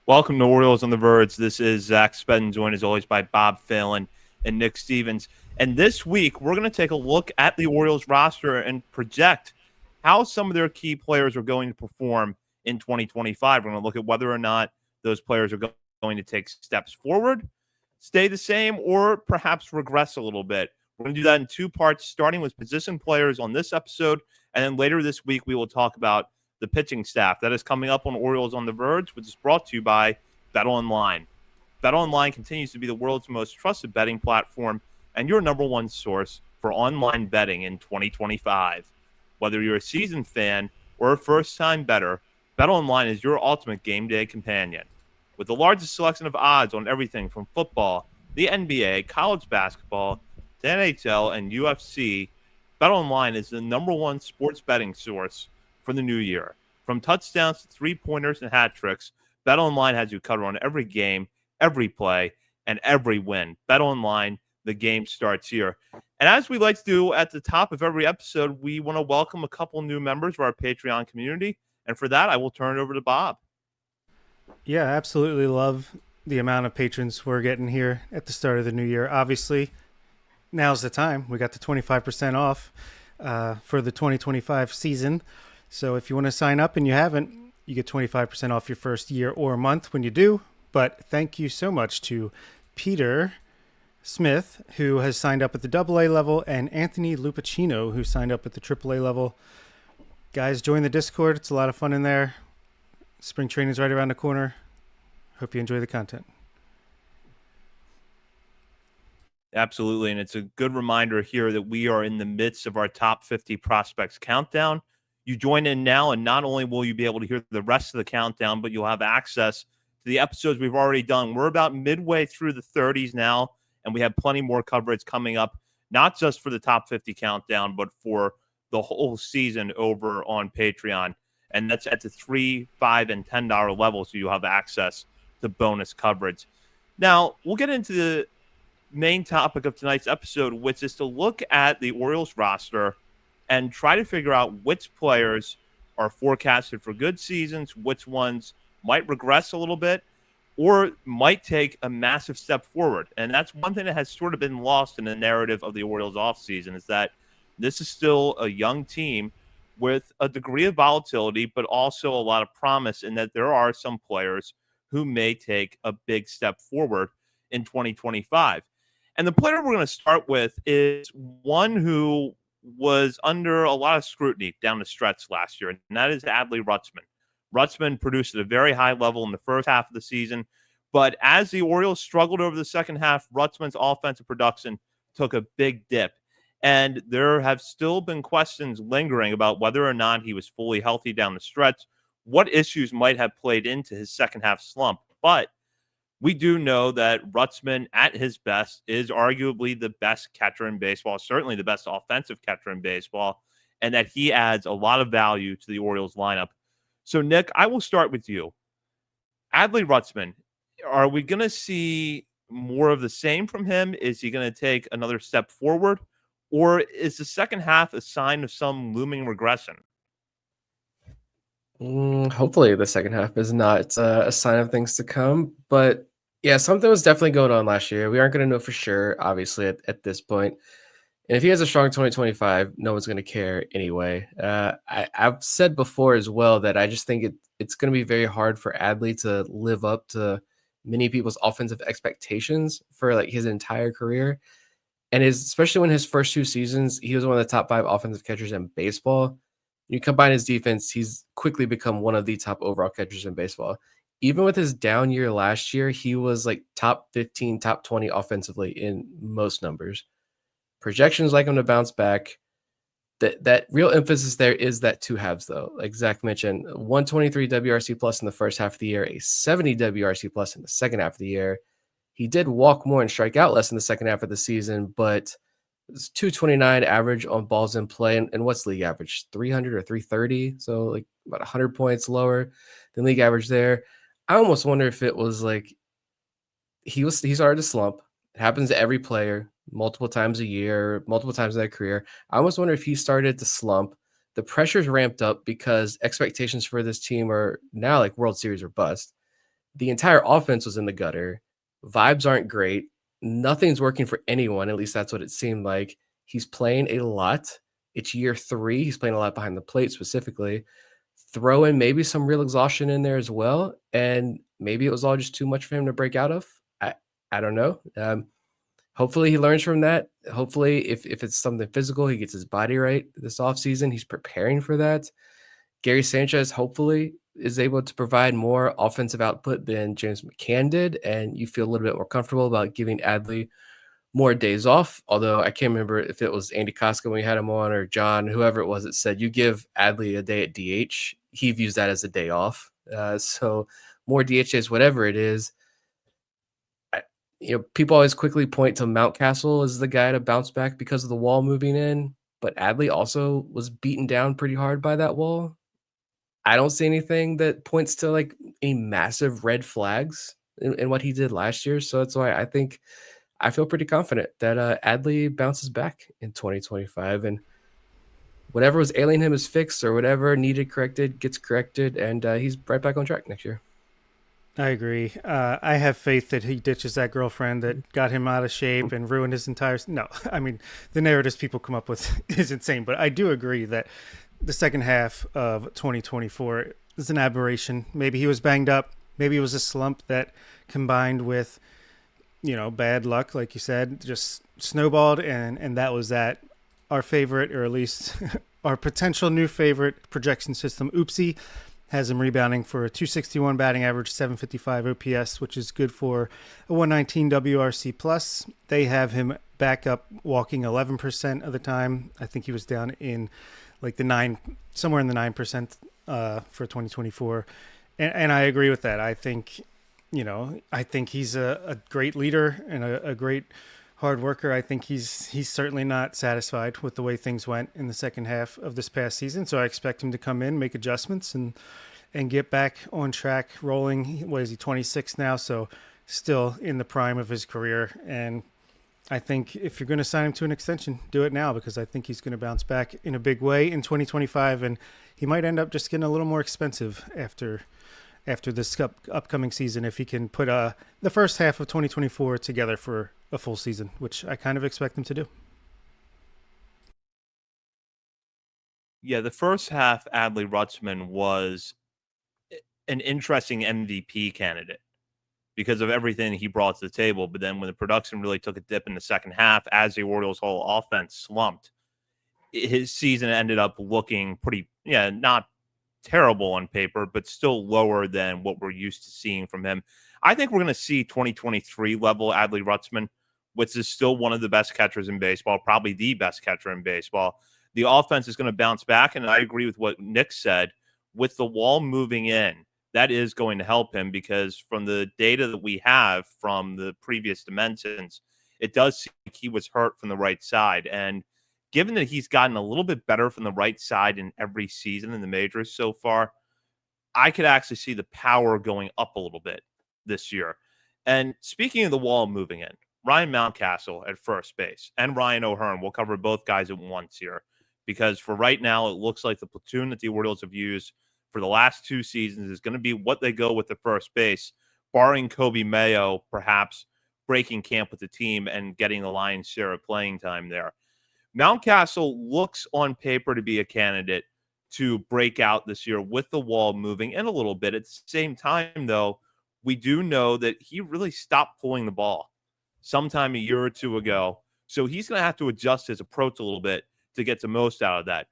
Welcome to Orioles on the Verge. This is Zach Spedden, joined as always by Bob Phelan and Nick Stevens. And this week, we're going to take a look at the Orioles roster and project how some of their key players are going to perform in 2025. We're going to look at whether or not those players are going to take steps forward, stay the same, or perhaps regress a little bit. We're going to do that in two parts, starting with position players on this episode. And then later this week, we will talk about the pitching staff. That is coming up on Orioles on the Verge, which is brought to you by BetOnline. BetOnline continues to be the world's most trusted betting platform and your number one source for online betting in 2025. Whether you're a seasoned fan or a first-time bettor, BetOnline is your ultimate game day companion. With the largest selection of odds on everything from football, the NBA, college basketball, to NHL, and UFC, BetOnline is the number one sports betting source for the new year. From touchdowns to three-pointers and hat tricks, BetOnline has you covered on every game, every play, and every win. BetOnline, the game starts here. And as we like to do at the top of every episode, we want to welcome a couple new members of our Patreon community. And for that, I will turn it over to Bob. Yeah, absolutely love the amount of patrons we're getting here at the start of the new year. Obviously, now's the time. We got the 25% off for the 2025 season. So if you want to sign up and you haven't, you get 25% off your first year or month when you do. But thank you so much to Peter Smith, who has signed up at the AA level, and Anthony Lupacino, who signed up at the AAA level. Guys, join the Discord. It's a lot of fun in there. Spring training's right around the corner. Hope you enjoy the content. Absolutely. And it's a good reminder here that we are in the midst of our top 50 prospects countdown. You join in now, and not only will you be able to hear the rest of the countdown, but you'll have access to the episodes we've already done. We're about midway through the 30s now, and we have plenty more coverage coming up, not just for the top 50 countdown, but for the whole season over on Patreon. And that's at the $3, $5, and $10 level, so you'll have access to bonus coverage. Now, we'll get into the main topic of tonight's episode, which is to look at the Orioles roster and try to figure out which players are forecasted for good seasons, which ones might regress a little bit, or might take a massive step forward. And that's one thing that has sort of been lost in the narrative of the Orioles offseason, is that this is still a young team with a degree of volatility, but also a lot of promise, in that there are some players who may take a big step forward in 2025. And the player we're going to start with is one who was under a lot of scrutiny down the stretch last year, and that is Adley Rutschman. Rutschman produced at a very high level in the first half of the season, but as the Orioles struggled over the second half, Rutschman's offensive production took a big dip. And there have still been questions lingering about whether or not he was fully healthy down the stretch, what issues might have played into his second half slump. But we do know that Rutschman, at his best, is arguably the best catcher in baseball, certainly the best offensive catcher in baseball, and that he adds a lot of value to the Orioles lineup. So, Nick, I will start with you. Adley Rutschman, are we going to see more of the same from him? Is he going to take another step forward? Or is the second half a sign of some looming regression? Hopefully the second half is not a sign of things to come. But yeah, something was definitely going on last year. We aren't going to know for sure, obviously, at this point. And if he has a strong 2025, no one's going to care anyway. I've said before as well that I just think it's going to be very hard for Adley to live up to many people's offensive expectations for like his entire career. And especially when his first two seasons, he was one of the top 5 offensive catchers in baseball. You combine his defense, he's quickly become one of the top overall catchers in baseball. Even with his down year last year, he was like top 15, top 20 offensively in most numbers. Projections like him to bounce back. That real emphasis there is that two halves, though. Like Zach mentioned, 123 WRC plus in the first half of the year, a 70 WRC plus in the second half of the year. He did walk more and strike out less in the second half of the season, but it's 229 average on balls in play. And what's league average? 300 or 330? So like about 100 points lower than league average there. I almost wonder if it was like he started to slump. It happens to every player multiple times a year, multiple times in their career. I almost wonder if he started to slump. The pressure's ramped up because expectations for this team are now like World Series or bust. the entire offense was in the gutter. Vibes aren't great. Nothing's working for anyone. At least that's what it seemed like. He's playing a lot. It's year 3. He's playing a lot behind the plate specifically. Throw in maybe some real exhaustion in there as well, and maybe it was all just too much for him to break out of. I don't know. Hopefully he learns from that. Hopefully if it's something physical, he gets his body right this offseason. He's preparing for that. Gary Sanchez hopefully is able to provide more offensive output than James McCann did, and you feel a little bit more comfortable about giving Adley more days off. Although I can't remember if it was Andy Koska when we had him on, or John, whoever it was that said you give Adley a day at DH, he views that as a day off. So more DH days, whatever it is. People always quickly point to Mountcastle as the guy to bounce back because of the wall moving in, but Adley also was beaten down pretty hard by that wall. I don't see anything that points to like any massive red flags in what he did last year. So that's why I feel pretty confident that Adley bounces back in 2025, and whatever was ailing him is fixed, or whatever needed corrected gets corrected, and he's right back on track next year. I agree. I have faith that he ditches that girlfriend that got him out of shape and ruined his entire. No, I mean, the narratives people come up with is insane, but I do agree that the second half of 2024 is an aberration. Maybe he was banged up. Maybe it was a slump that combined with, bad luck, like you said, just snowballed, and that was that. Our favorite, or at least our potential new favorite projection system, Oopsie, has him rebounding for a 261 batting average, 755 OPS, which is good for a 119 WRC plus. They have him back up walking 11% of the time. I think he was down in like somewhere in the 9% for 2024. And I agree with that. I think he's a great leader and a great hard worker. I think he's certainly not satisfied with the way things went in the second half of this past season. So I expect him to come in, make adjustments, and get back on track, rolling. What is he, 26 now? So still in the prime of his career. And I think if you're going to sign him to an extension, do it now, because I think he's going to bounce back in a big way in 2025, and he might end up just getting a little more expensive after this upcoming season if he can put the first half of 2024 together for a full season, which I kind of expect him to do. Yeah, the first half, Adley Rutschman was an interesting MVP candidate because of everything he brought to the table. But then when the production really took a dip in the second half, as the Orioles' whole offense slumped, his season ended up looking pretty, not terrible on paper, but still lower than what we're used to seeing from him. I think we're going to see 2023 level Adley Rutschman, which is still one of the best catchers in baseball, probably the best catcher in baseball. The offense is going to bounce back, and I agree with what Nick said. With the wall moving in, that is going to help him, because from the data that we have from the previous dimensions, it does seem like he was hurt from the right side. And given that he's gotten a little bit better from the right side in every season in the majors so far, I could actually see the power going up a little bit this year. And speaking of the wall moving in, Ryan Mountcastle at first base and Ryan O'Hearn, we'll cover both guys at once here, because for right now, it looks like the platoon that the Orioles have used for the last 2 seasons is going to be what they go with the first base, barring Kobe Mayo perhaps breaking camp with the team and getting the lion's share of playing time there. Mountcastle looks on paper to be a candidate to break out this year with the wall moving in a little bit. At the same time, though, we do know that he really stopped pulling the ball sometime a year or two ago. So he's going to have to adjust his approach a little bit to get the most out of that.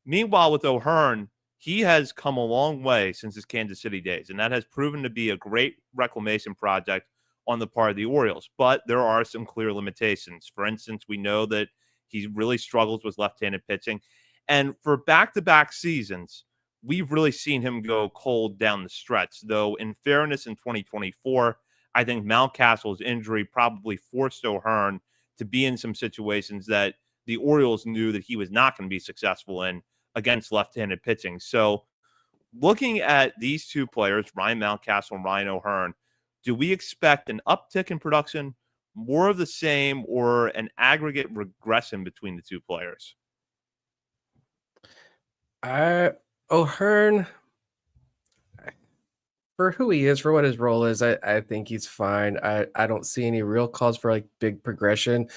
Meanwhile, with O'Hearn, he has come a long way since his Kansas City days, and that has proven to be a great reclamation project on the part of the Orioles. But there are some clear limitations. For instance, we know that he really struggles with left-handed pitching. And for back-to-back seasons, we've really seen him go cold down the stretch. Though, in fairness, in 2024, I think Mountcastle's injury probably forced O'Hearn to be in some situations that the Orioles knew that he was not going to be successful in against left-handed pitching. So looking at these two players, Ryan Mountcastle and Ryan O'Hearn, do we expect an uptick in production, more of the same, or an aggregate regression between the two players? O'Hearn, For who he is, for what his role is, I think he's fine. I don't see any real cause for like big progression.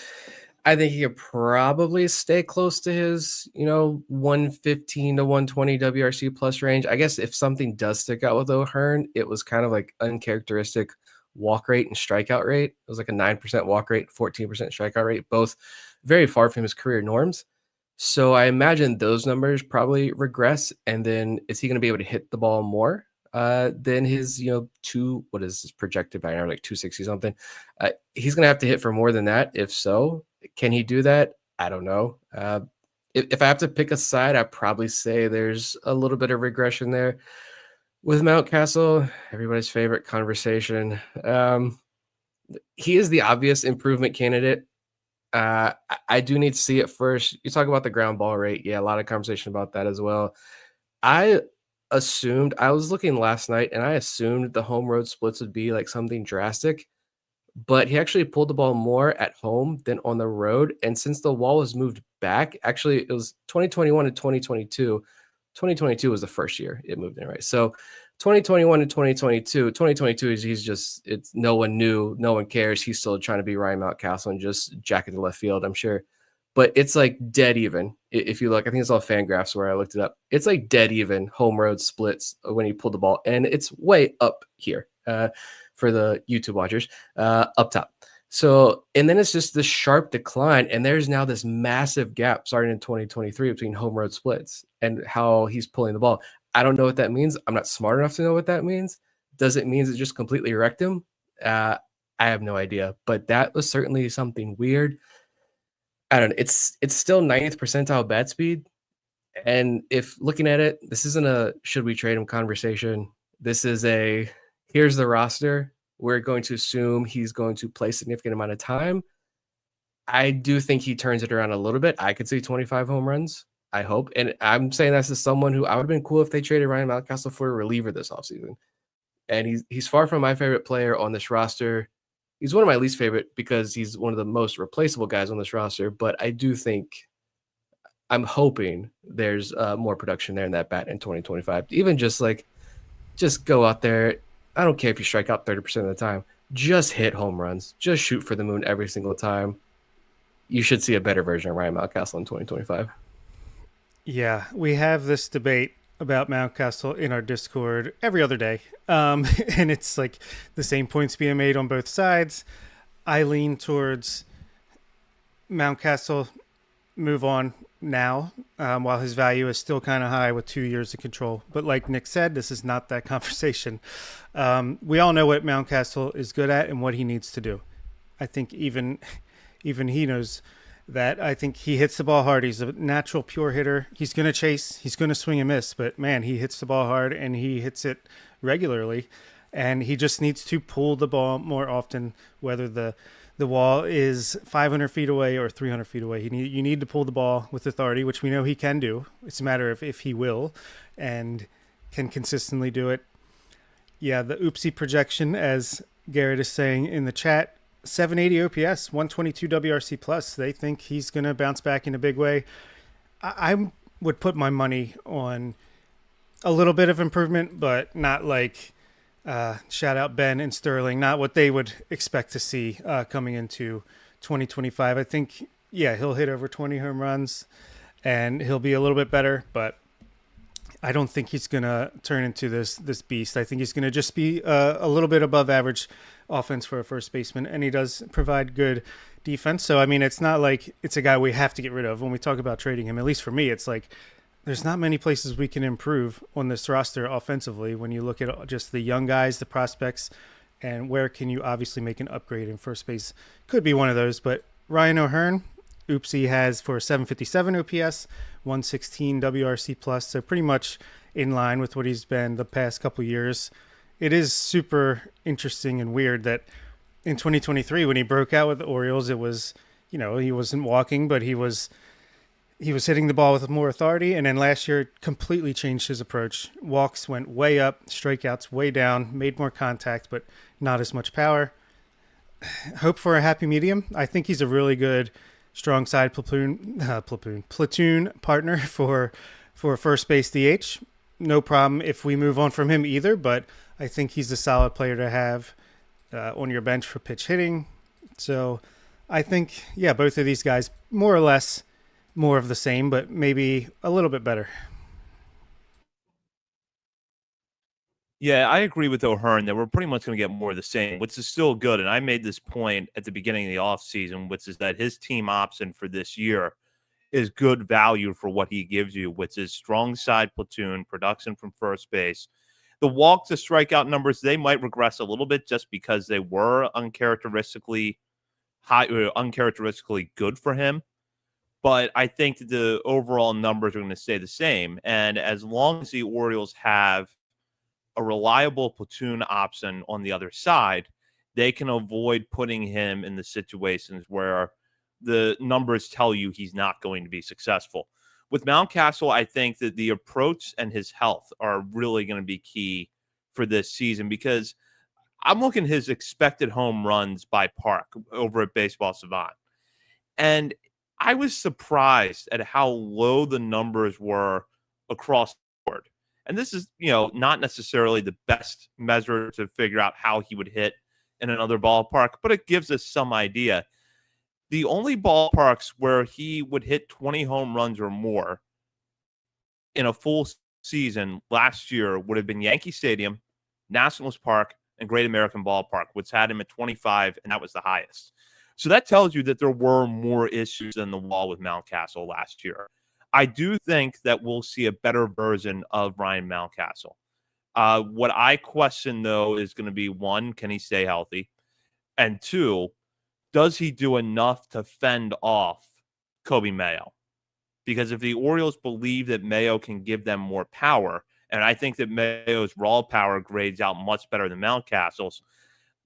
I think he could probably stay close to his, 115 to 120 WRC plus range. I guess if something does stick out with O'Hearn, it was kind of like uncharacteristic walk rate and strikeout rate. It was like a 9% walk rate, 14% strikeout rate, both very far from his career norms. So I imagine those numbers probably regress. And then is he going to be able to hit the ball more than his, what is his projected by now, like 260 something? He's going to have to hit for more than that. If so, can he do that? I don't know. If I have to pick a side, I'd probably say there's a little bit of regression there. With Mountcastle, everybody's favorite conversation. He is the obvious improvement candidate. I do need to see it first. You talk about the ground ball rate. Yeah, a lot of conversation about that as well. I was looking last night and I assumed the home road splits would be like something drastic, but he actually pulled the ball more at home than on the road. And since the wall was moved back, actually it was 2021 to 2022. 2022 was the first year it moved in, right? So 2021 to 2022 is it's no one knew, no one cares. He's still trying to be Ryan Mountcastle and just jack into left field, I'm sure. But it's like dead even. If you look, I think it's all Fangraphs where I looked it up. It's like dead even home road splits when he pulled the ball, and it's way up here for the YouTube watchers up top. So, and then it's just this sharp decline, and there's now this massive gap starting in 2023 between home road splits and how he's pulling the ball. I don't know what that means. I'm not smart enough to know what that means. Does it mean it just completely wrecked him? I have no idea, but that was certainly something weird. I don't know. It's still 90th percentile bat speed. And if looking at it, this isn't a should we trade him conversation. This is a here's the roster. We're going to assume he's going to play a significant amount of time. I do think he turns it around a little bit. I could see 25 home runs, I hope. And I'm saying that's to someone who I would have been cool if they traded Ryan Mountcastle for a reliever this offseason. And he's far from my favorite player on this roster. He's one of my least favorite because he's one of the most replaceable guys on this roster. But I do think I'm hoping there's more production there in that bat in 2025. Even just go out there. I don't care if you strike out 30% of the time. Just hit home runs. Just shoot for the moon every single time. You should see a better version of Ryan Mountcastle in 2025. Yeah, we have this debate about Mountcastle in our Discord every other day. And it's like the same points being made on both sides. I lean towards Mountcastle move on now, while his value is still kind of high with 2 years of control. But like Nick said, this is not that conversation. We all know what Mountcastle is good at and what he needs to do. I think even he knows that. I think he hits the ball hard. He's a natural pure hitter. He's going to chase. He's going to swing and miss. But, man, he hits the ball hard, and he hits it regularly. And he just needs to pull the ball more often, whether the wall is 500 feet away or 300 feet away. You need to pull the ball with authority, which we know he can do. It's a matter of if he will and can consistently do it. Yeah, the oopsie projection, as Garrett is saying in the chat, 780 OPS, 122 WRC plus. They think he's going to bounce back in a big way. I would put my money on a little bit of improvement, but not like shout out Ben and Sterling, not what they would expect to see coming into 2025. I think, yeah, he'll hit over 20 home runs and he'll be a little bit better, but I don't think he's going to turn into this beast. I think he's going to just be a little bit above average offense for a first baseman, and he does provide good defense. So, I mean, it's not like it's a guy we have to get rid of when we talk about trading him. At least for me, it's like there's not many places we can improve on this roster offensively when you look at just the young guys, the prospects, and where can you obviously make an upgrade in first base. Could be one of those, but Ryan O'Hearn, Oopsie has for 757 OPS, 116 WRC plus, so pretty much in line with what he's been the past couple years. It is super interesting and weird that in 2023 when he broke out with the Orioles, it was, he wasn't walking, but he was hitting the ball with more authority, and then last year completely changed his approach. Walks went way up, strikeouts way down, made more contact, but not as much power. Hope for a happy medium. I think he's a really good strong side platoon partner for first base DH. No problem if we move on from him either, but I think he's a solid player to have on your bench for pitch hitting. So I think, yeah, both of these guys, more or less, more of the same, but maybe a little bit better. Yeah, I agree with O'Hearn that we're pretty much going to get more of the same, which is still good. And I made this point at the beginning of the offseason, which is that his team option for this year is good value for what he gives you, which is strong side platoon, production from first base. The walk to strikeout numbers, they might regress a little bit just because they were uncharacteristically high, uncharacteristically good for him. But I think that the overall numbers are going to stay the same. And as long as the Orioles have a reliable platoon option on the other side, they can avoid putting him in the situations where the numbers tell you he's not going to be successful. With Mountcastle, I think that the approach and his health are really going to be key for this season because I'm looking at his expected home runs by park over at Baseball Savant. And I was surprised at how low the numbers were across the board. And this is, not necessarily the best measure to figure out how he would hit in another ballpark, but it gives us some idea. The only ballparks where he would hit 20 home runs or more in a full season last year would have been Yankee Stadium, Nationals Park, and Great American Ballpark, which had him at 25, and that was the highest. So that tells you that there were more issues than the wall with Mountcastle last year. I do think that we'll see a better version of Ryan Mountcastle. What I question, though, is going to be, one, can he stay healthy? And two, does he do enough to fend off Kobe Mayo? Because if the Orioles believe that Mayo can give them more power, and I think that Mayo's raw power grades out much better than Mountcastle's,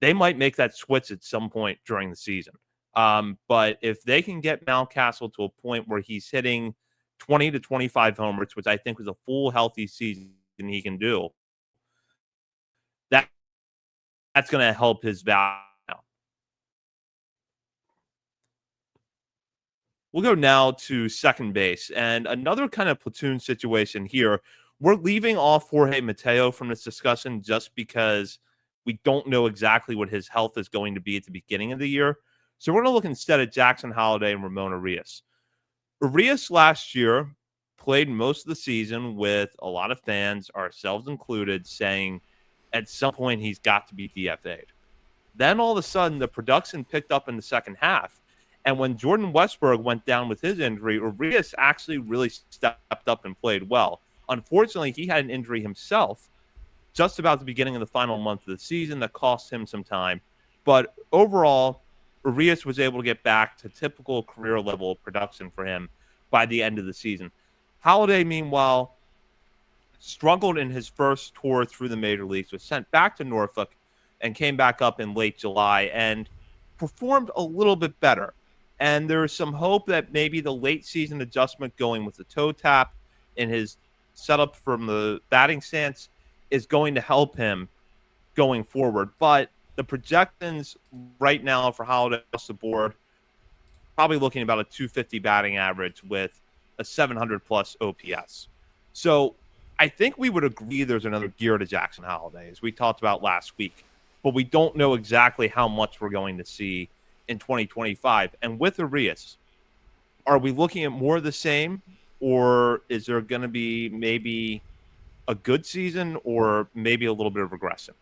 they might make that switch at some point during the season. But if they can get Mountcastle to a point where he's hitting 20 to 25 homers, which I think was a full healthy season he can do, that that's going to help his value. We'll go now to second base and another kind of platoon situation here. We're leaving off Jorge Mateo from this discussion just because we don't know exactly what his health is going to be at the beginning of the year. So we're going to look instead at Jackson Holliday and Ramon Urias. Urias last year played most of the season with a lot of fans, ourselves included, saying at some point he's got to be DFA'd. Then all of a sudden the production picked up in the second half. And when Jordan Westburg went down with his injury, Urias actually really stepped up and played well. Unfortunately, he had an injury himself just about the beginning of the final month of the season that cost him some time. But overall, Urias was able to get back to typical career level production for him by the end of the season. Holliday, meanwhile, struggled in his first tour through the major leagues, was sent back to Norfolk and came back up in late July and performed a little bit better. And there's some hope that maybe the late season adjustment going with the toe tap in his setup from the batting stance is going to help him going forward. But the projections right now for Holliday across the board, probably looking about a 250 batting average with a 700 plus OPS. So I think we would agree there's another gear to Jackson Holliday, as we talked about last week, but we don't know exactly how much we're going to see in 2025. And with Urias, are we looking at more of the same, or is there going to be maybe a good season or maybe a little bit of regression?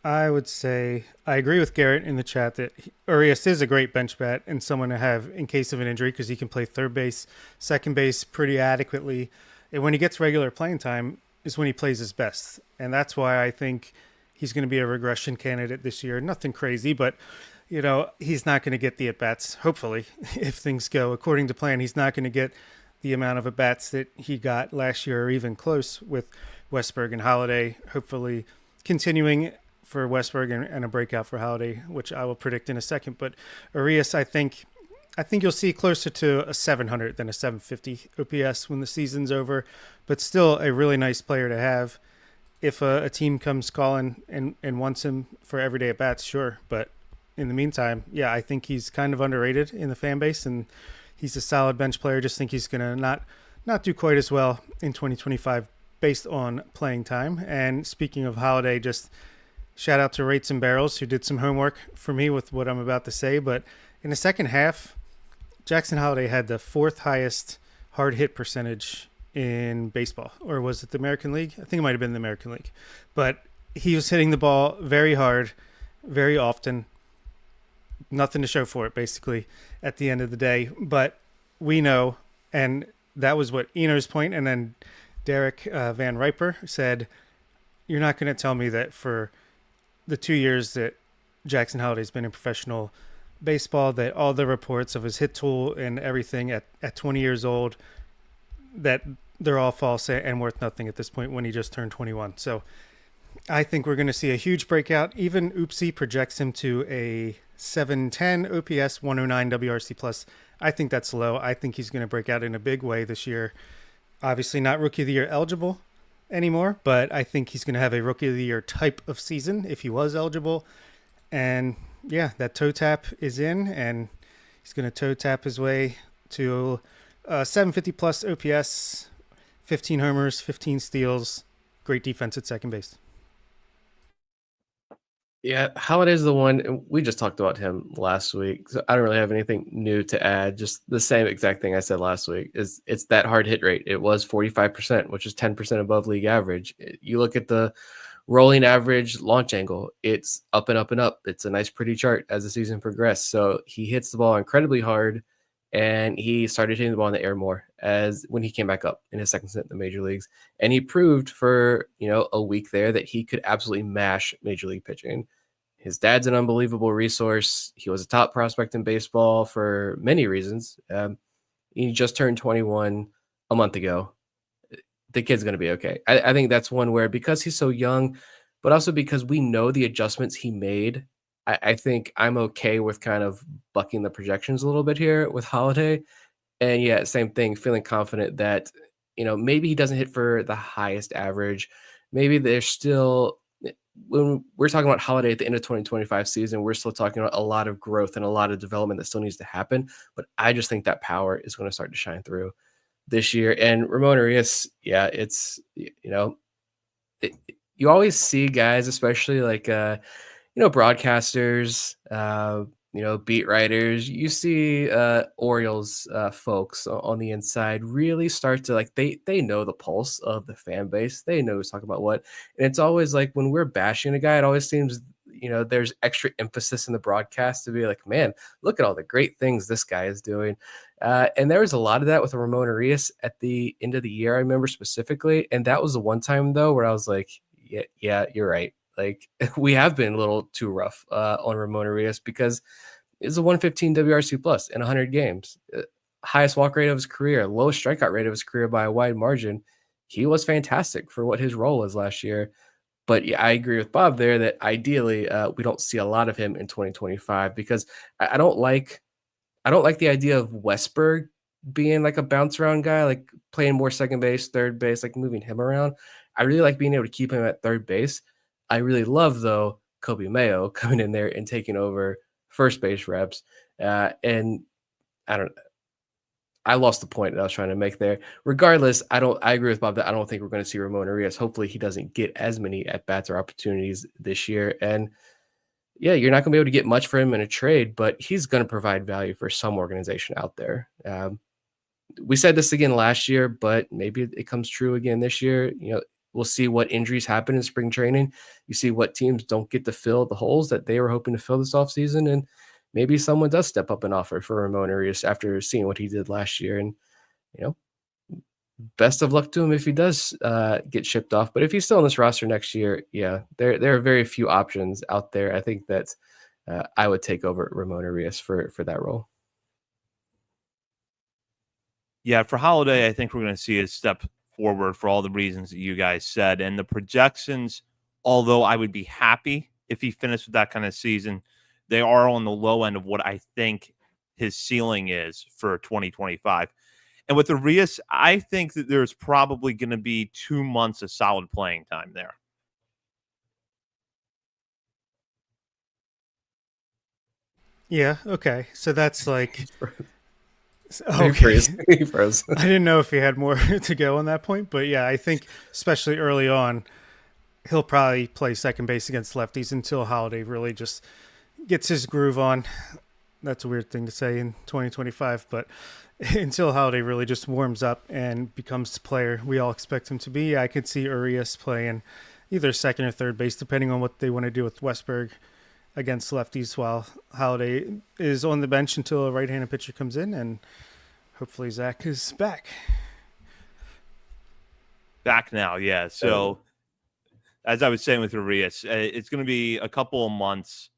I would say I agree with Garrett in the chat that Urias is a great bench bat and someone to have in case of an injury because he can play third base, second base pretty adequately. And when he gets regular playing time is when he plays his best. And that's why I think he's going to be a regression candidate this year. Nothing crazy, but he's not going to get the at-bats, hopefully, if things go according to plan. He's not going to get the amount of at-bats that he got last year or even close with Westburg and Holliday, hopefully continuing for Westburg and a breakout for Holliday, which I will predict in a second. But Urias, I think you'll see closer to a 700 than a 750 OPS when the season's over, but still a really nice player to have. If a team comes calling and wants him for everyday at-bats, sure, but in the meantime, yeah, I think he's kind of underrated in the fan base, and he's a solid bench player. Just think he's going to not do quite as well in 2025 based on playing time. And speaking of Holiday, just shout out to Rates and Barrels who did some homework for me with what I'm about to say. But in the second half, Jackson Holiday had the fourth highest hard hit percentage in baseball, or was it the American League? I think it might have been the American League. But he was hitting the ball very hard, very often. Nothing to show for it, basically, at the end of the day. But we know, and that was what Eno's point, and then Derek Van Riper said, "You're not going to tell me that for the 2 years that Jackson Holiday's been in professional baseball, that all the reports of his hit tool and everything at 20 years old, that they're all false and worth nothing at this point when he just turned 21." So I think we're going to see a huge breakout. Even Oopsie projects him to a 710 OPS, 109 WRC plus. I think that's low. I think he's going to break out in a big way this year. Obviously not Rookie of the Year eligible anymore, but I think he's going to have a Rookie of the Year type of season if he was eligible. And yeah, that toe tap is in, and he's going to toe tap his way to 750 plus OPS, 15 homers, 15 steals, great defense at second base. Yeah, Holiday's the one. And we just talked about him last week, so I don't really have anything new to add. Just the same exact thing I said last week. Is it's that hard hit rate. It was 45%, which is 10% above league average. You look at the rolling average launch angle, it's up and up and up. It's a nice, pretty chart as the season progressed. So he hits the ball incredibly hard, and he started hitting the ball in the air more as when he came back up in his second stint in the major leagues. And he proved for a week there that he could absolutely mash major league pitching. His dad's an unbelievable resource. He was a top prospect in baseball for many reasons. He just turned 21 a month ago. The kid's going to be okay. I think that's one where, because he's so young, but also because we know the adjustments he made, I think I'm okay with kind of bucking the projections a little bit here with Holiday. And yeah, same thing, feeling confident that, maybe he doesn't hit for the highest average. Maybe there's still, when we're talking about Holiday at the end of 2025 season, we're still talking about a lot of growth and a lot of development that still needs to happen. But I just think that power is going to start to shine through this year. And Ramon Arias, yeah, it's, you always see guys, especially like, broadcasters, beat writers, you see Orioles folks on the inside really start to, like, they know the pulse of the fan base. They know who's talking about what. And it's always like when we're bashing a guy, it always seems, there's extra emphasis in the broadcast to be like, man, look at all the great things this guy is doing. And there was a lot of that with Ramon Arias at the end of the year, I remember specifically. And that was the one time, though, where I was like, yeah, you're right. Like, we have been a little too rough on Ramon Arias, because it's a 115 WRC plus in 100 games, highest walk rate of his career, lowest strikeout rate of his career by a wide margin. He was fantastic for what his role was last year. But yeah, I agree with Bob there that ideally we don't see a lot of him in 2025, because I don't like the idea of Westberg being like a bounce around guy, like playing more second base, third base, like moving him around. I really like being able to keep him at third base. I really love, though, Kobe Mayo coming in there and taking over first base reps. And I lost the point that I was trying to make there. Regardless, I agree with Bob that I don't think we're going to see Ramon Arias. Hopefully he doesn't get as many at-bats or opportunities this year. And yeah, you're not going to be able to get much for him in a trade, but he's going to provide value for some organization out there. We said this again last year, but maybe it comes true again this year. We'll see what injuries happen in spring training. You see what teams don't get to fill the holes that they were hoping to fill this offseason. And maybe someone does step up and offer for Ramon Arias after seeing what he did last year. And, best of luck to him if he does get shipped off. But if he's still on this roster next year, yeah, there are very few options out there. I think that I would take over Ramon Arias for that role. Yeah, for Holiday, I think we're going to see a step forward for all the reasons that you guys said. And the projections, although I would be happy if he finished with that kind of season, they are on the low end of what I think his ceiling is for 2025. And with Arias, I think that there's probably going to be 2 months of solid playing time there. Yeah, okay. So that's like He Okay. froze. He froze. I didn't know if he had more to go on that point, but yeah, I think especially early on, he'll probably play second base against lefties until Holiday really just gets his groove on. That's a weird thing to say in 2025, but until Holiday really just warms up and becomes the player we all expect him to be, I could see Urias playing either second or third base, depending on what they want to do with Westberg against lefties, while Holiday is on the bench until a right-handed pitcher comes in, and hopefully Zach is back. Back now, yeah. So as I was saying with Urias, it's going to be a couple of months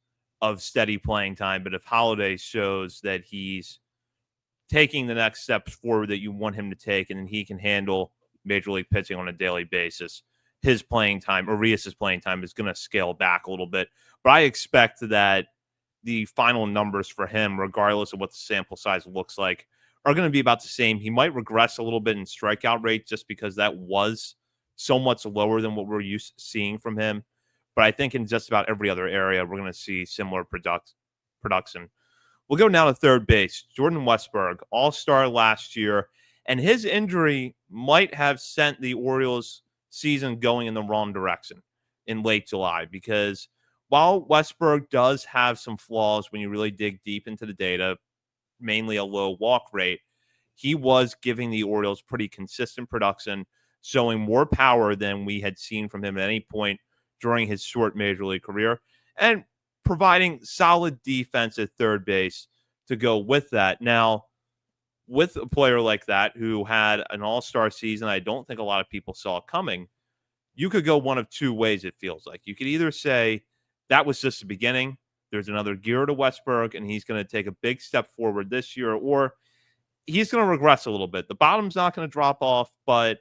of steady playing time. But if Holiday shows that he's taking the next steps forward that you want him to take, and then he can handle major league pitching on a daily basis, his playing time, Urias' playing time, is going to scale back a little bit. But I expect that the final numbers for him, regardless of what the sample size looks like, are going to be about the same. He might regress a little bit in strikeout rate just because that was so much lower than what we're used to seeing from him. But I think in just about every other area, we're going to see similar production. We'll go now to third base. Jordan Westburg, all-star last year, and his injury might have sent the Orioles season going in the wrong direction in late July, because while Westburg does have some flaws when you really dig deep into the data, mainly a low walk rate, he was giving the Orioles pretty consistent production, showing more power than we had seen from him at any point during his short major league career, and providing solid defense at third base to go with that. Now, with a player like that who had an all-star season, I don't think a lot of people saw coming, you could go one of two ways, it feels like. You could either say that was just the beginning, there's another gear to Westberg, and he's going to take a big step forward this year, or he's going to regress a little bit. The bottom's not going to drop off, but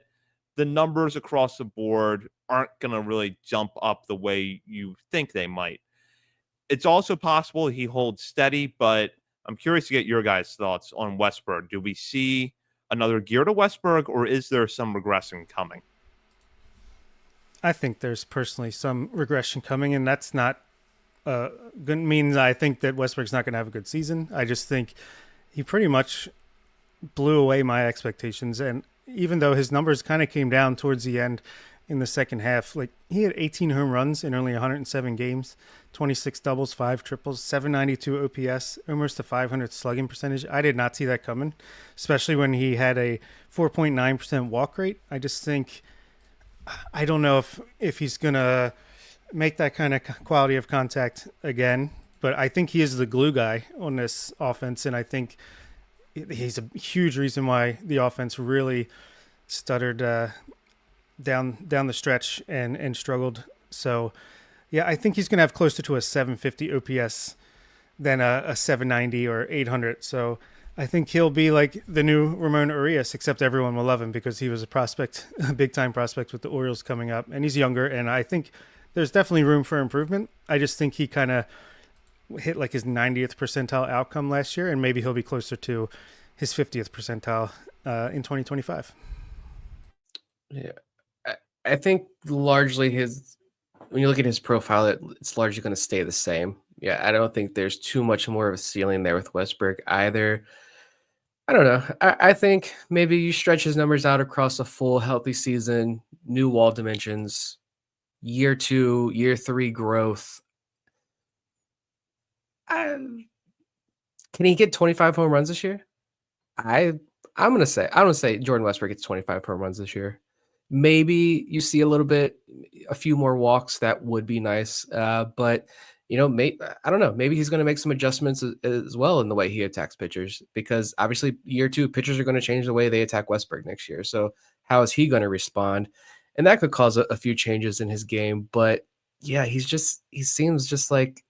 the numbers across the board aren't going to really jump up the way you think they might. It's also possible he holds steady, but I'm curious to get your guys' thoughts on Westberg. Do we see another gear to Westberg, or is there some regression coming? I think there's personally some regression coming, and that's not good. Means I think that Westberg's not going to have a good season. I just think he pretty much blew away my expectations, and even though his numbers kind of came down towards the end in the second half, like he had 18 home runs in only 107 games, 26 doubles, 5 triples, 792 OPS, almost a 500 slugging percentage. I did not see that coming, especially when he had a 4.9% walk rate. I just think, I don't know if he's going to make that kind of quality of contact again, but I think he is the glue guy on this offense, and I think he's a huge reason why the offense really stuttered down the stretch and struggled. So, yeah, I think he's going to have closer to a 750 OPS than a 790 or 800. So I think he'll be like the new Ramon Urias, except everyone will love him because he was a prospect, a big-time prospect with the Orioles coming up, and he's younger, and I think there's definitely room for improvement. I just think he kind of hit like his 90th percentile outcome last year, and maybe he'll be closer to his 50th percentile in 2025. Yeah, I think largely when you look at his profile, it's largely going to stay the same. Yeah, I don't think there's too much more of a ceiling there with Westberg either. I don't know. I think maybe you stretch his numbers out across a full healthy season, new wall dimensions, year 2, year 3 growth. Can he get 25 home runs this year? I'm gonna say Jordan Westbrook gets 25 home runs this year. Maybe you see a few more walks. That would be nice. But I don't know. Maybe he's going to make some adjustments as well in the way he attacks pitchers, because obviously year 2 pitchers are going to change the way they attack Westbrook next year. So how is he going to respond? And that could cause a few changes in his game. But yeah, he seems just like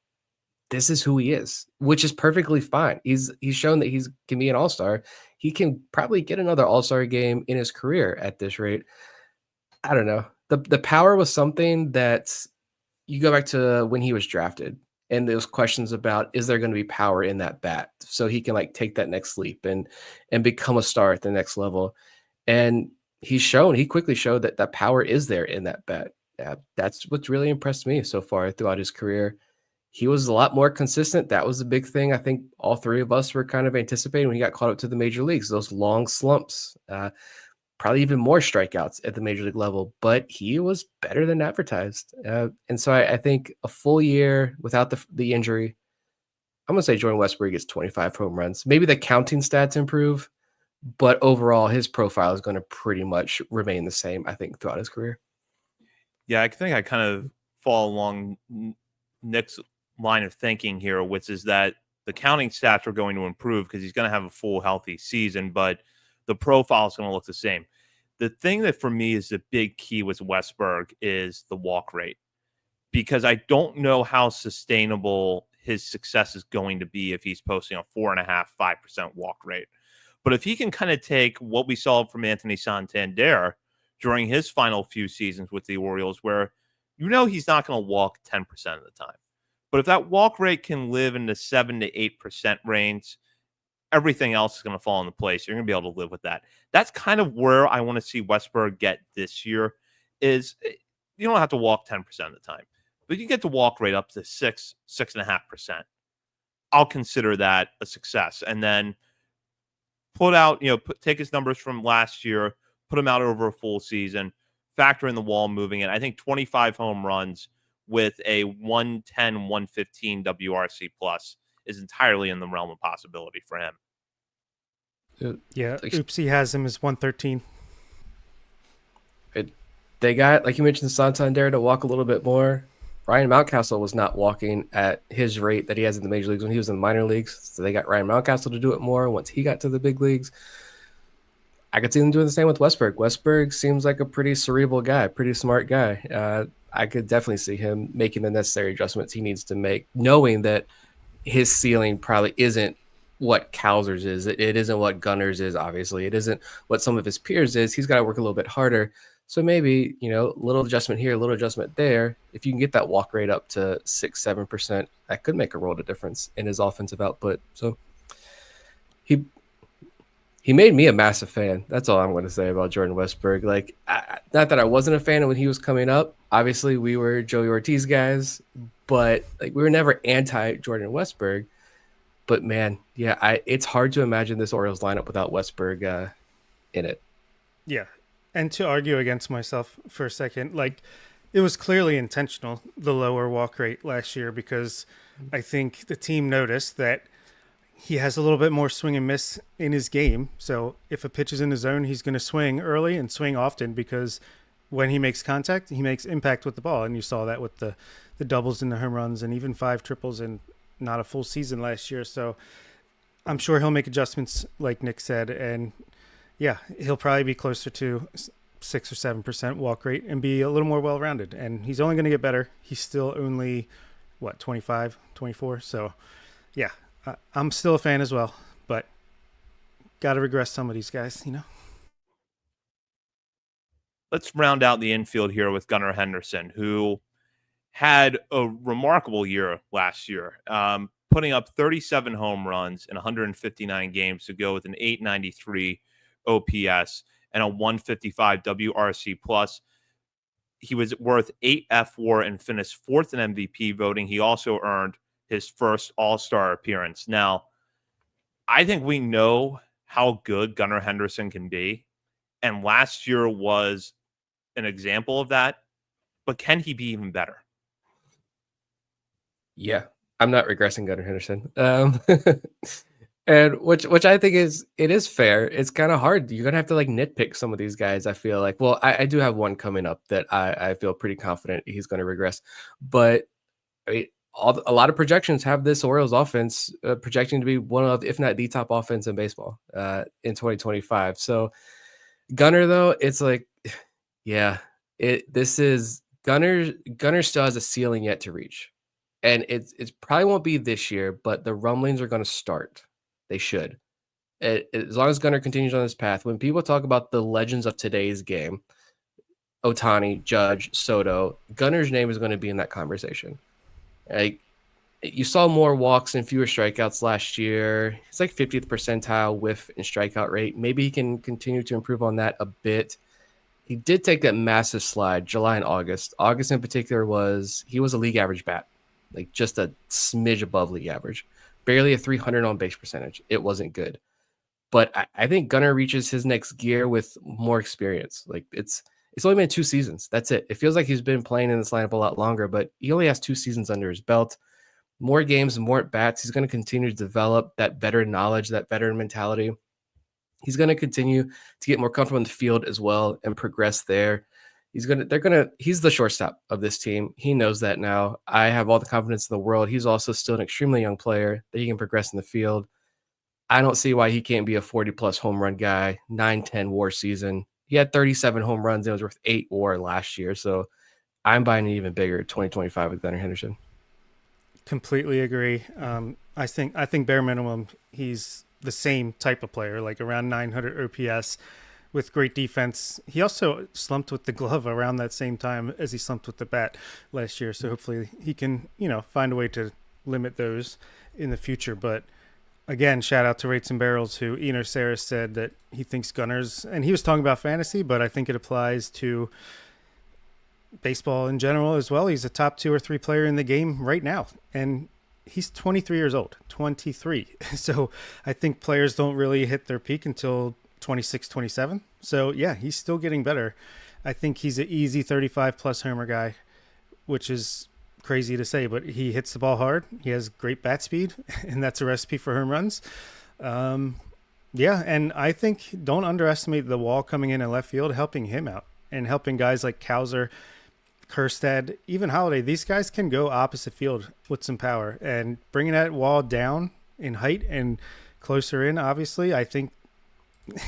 this is who he is, which is perfectly fine. He's shown that he can be an all-star. He can probably get another all-star game in his career at this rate. I don't know. The power was something that you go back to when he was drafted, and there was questions about, is there going to be power in that bat so he can like take that next leap and become a star at the next level. And he quickly showed that power is there in that bat. That's what's really impressed me so far throughout his career. he was a lot more consistent. That was a big thing. I think all three of us were kind of anticipating when he got caught up to the major leagues, those long slumps, probably even more strikeouts at the major league level, but he was better than advertised. And so I think a full year without the injury, I'm going to say Jordan Westburg gets 25 home runs. Maybe the counting stats improve, but overall his profile is going to pretty much remain the same, I think, throughout his career. Yeah, I think I kind of fall along Nick's line of thinking here, which is that the counting stats are going to improve because he's going to have a full healthy season, but the profile is going to look the same. The thing that for me is the big key with Westberg is the walk rate, because I don't know how sustainable his success is going to be if he's posting a 4.5-5% walk rate. But if he can kind of take what we saw from Anthony Santander during his final few seasons with the Orioles, where he's not going to walk 10% of the time. But if that walk rate can live in the 7 to 8% range, everything else is going to fall into place. You're going to be able to live with that. That's kind of where I want to see Westberg get this year. Is you don't have to walk 10% of the time, but you get the walk rate up to 6.5%. I'll consider that a success. And then take his numbers from last year, put them out over a full season, factor in the wall moving it. I think 25 home runs with a 110, 115 WRC plus is entirely in the realm of possibility for him. Yeah, Oopsie has him as 113. They got, like you mentioned, Santander to walk a little bit more. Ryan Mountcastle was not walking at his rate that he has in the major leagues when he was in the minor leagues. So they got Ryan Mountcastle to do it more once he got to the big leagues. I could see them doing the same with Westberg. Westberg seems like a pretty cerebral guy, pretty smart guy. I could definitely see him making the necessary adjustments he needs to make, knowing that his ceiling probably isn't what Cowser's is. It isn't what Gunner's is, obviously. It isn't what some of his peers is. He's got to work a little bit harder. So maybe, little adjustment here, a little adjustment there. If you can get that walk rate up to 6-7%, that could make a world of difference in his offensive output. So he made me a massive fan. That's all I'm going to say about Jordan Westberg. Like, not that I wasn't a fan of when he was coming up. Obviously, we were Joey Ortiz guys, but we were never anti Jordan Westberg. But man, yeah, it's hard to imagine this Orioles lineup without Westberg in it. Yeah. And to argue against myself for a second, it was clearly intentional, the lower walk rate last year, because I think the team noticed that he has a little bit more swing and miss in his game. So if a pitch is in the zone, he's going to swing early and swing often, because when he makes contact, he makes impact with the ball. And you saw that with the doubles and the home runs and even 5 triples in not a full season last year. So I'm sure he'll make adjustments like Nick said. And yeah, he'll probably be closer to 6 or 7% walk rate and be a little more well-rounded. And he's only going to get better. He's still only, 25, 24. So yeah, I'm still a fan as well, but got to regress some of these guys, Let's round out the infield here with Gunnar Henderson, who had a remarkable year last year, putting up 37 home runs in 159 games to go with an 893 OPS and a 155 WRC plus. He was worth 8 F4 and finished 4th in MVP voting. He also earned his first All-Star appearance. Now, I think we know how good Gunnar Henderson can be, and last year was an example of that, but can he be even better? Yeah, I'm not regressing Gunnar Henderson. And which I think it is fair. It's kind of hard. You're gonna have to nitpick some of these guys. I feel like. Well, I do have one coming up that I feel pretty confident he's going to regress. But I mean, a lot of projections have this Orioles offense projecting to be one of, if not the top offense in baseball in 2025. So Gunnar, though, it's this is Gunnar still has a ceiling yet to reach, and it's probably won't be this year, but the rumblings are going to start. They should. As long as Gunnar continues on this path, when people talk about the legends of today's game, Ohtani, Judge, Soto, Gunnar's name is going to be in that conversation. You saw more walks and fewer strikeouts last year. It's 50th percentile whiff and strikeout rate. Maybe he can continue to improve on that a bit. He did take that massive slide July and August. August in particular he was a league average bat. like just a smidge above league average, barely a 300 on base percentage. It wasn't good. But I think Gunnar reaches his next gear with more experience. Like it's only been 2 seasons. That's it. It feels like he's been playing in this lineup a lot longer, but he only has 2 seasons under his belt. More games, more at bats. He's going to continue to develop that veteran knowledge, that veteran mentality. He's going to continue to get more comfortable in the field as well and progress there. He's the shortstop of this team. He knows that now. I have all the confidence in the world. He's also still an extremely young player that he can progress in the field. I don't see why he can't be a 40 plus home run guy, 9-10 WAR season. He had 37 home runs and was worth 8 WAR last year. So I'm buying an even bigger 2025 with Gunnar Henderson. Completely agree. I think bare minimum he's the same type of player, like around 900 OPS with great defense. He also slumped with the glove around that same time as he slumped with the bat last year. So hopefully he can, find a way to limit those in the future. But again, shout out to Rates and Barrels, who Eno Saris said that he thinks Gunners, and he was talking about fantasy, but I think it applies to baseball in general as well. He's a top 2 or 3 player in the game right now, and he's 23 years old. 23. So I think players don't really hit their peak until 26, 27. So yeah, he's still getting better. I think he's an easy 35 plus homer guy, which is crazy to say, but he hits the ball hard. He has great bat speed, and that's a recipe for home runs. Yeah, and I think don't underestimate the wall coming in left field, helping him out and helping guys like Kauser, Kerstad, even Holiday. These guys can go opposite field with some power, and bringing that wall down in height and closer in, obviously, I think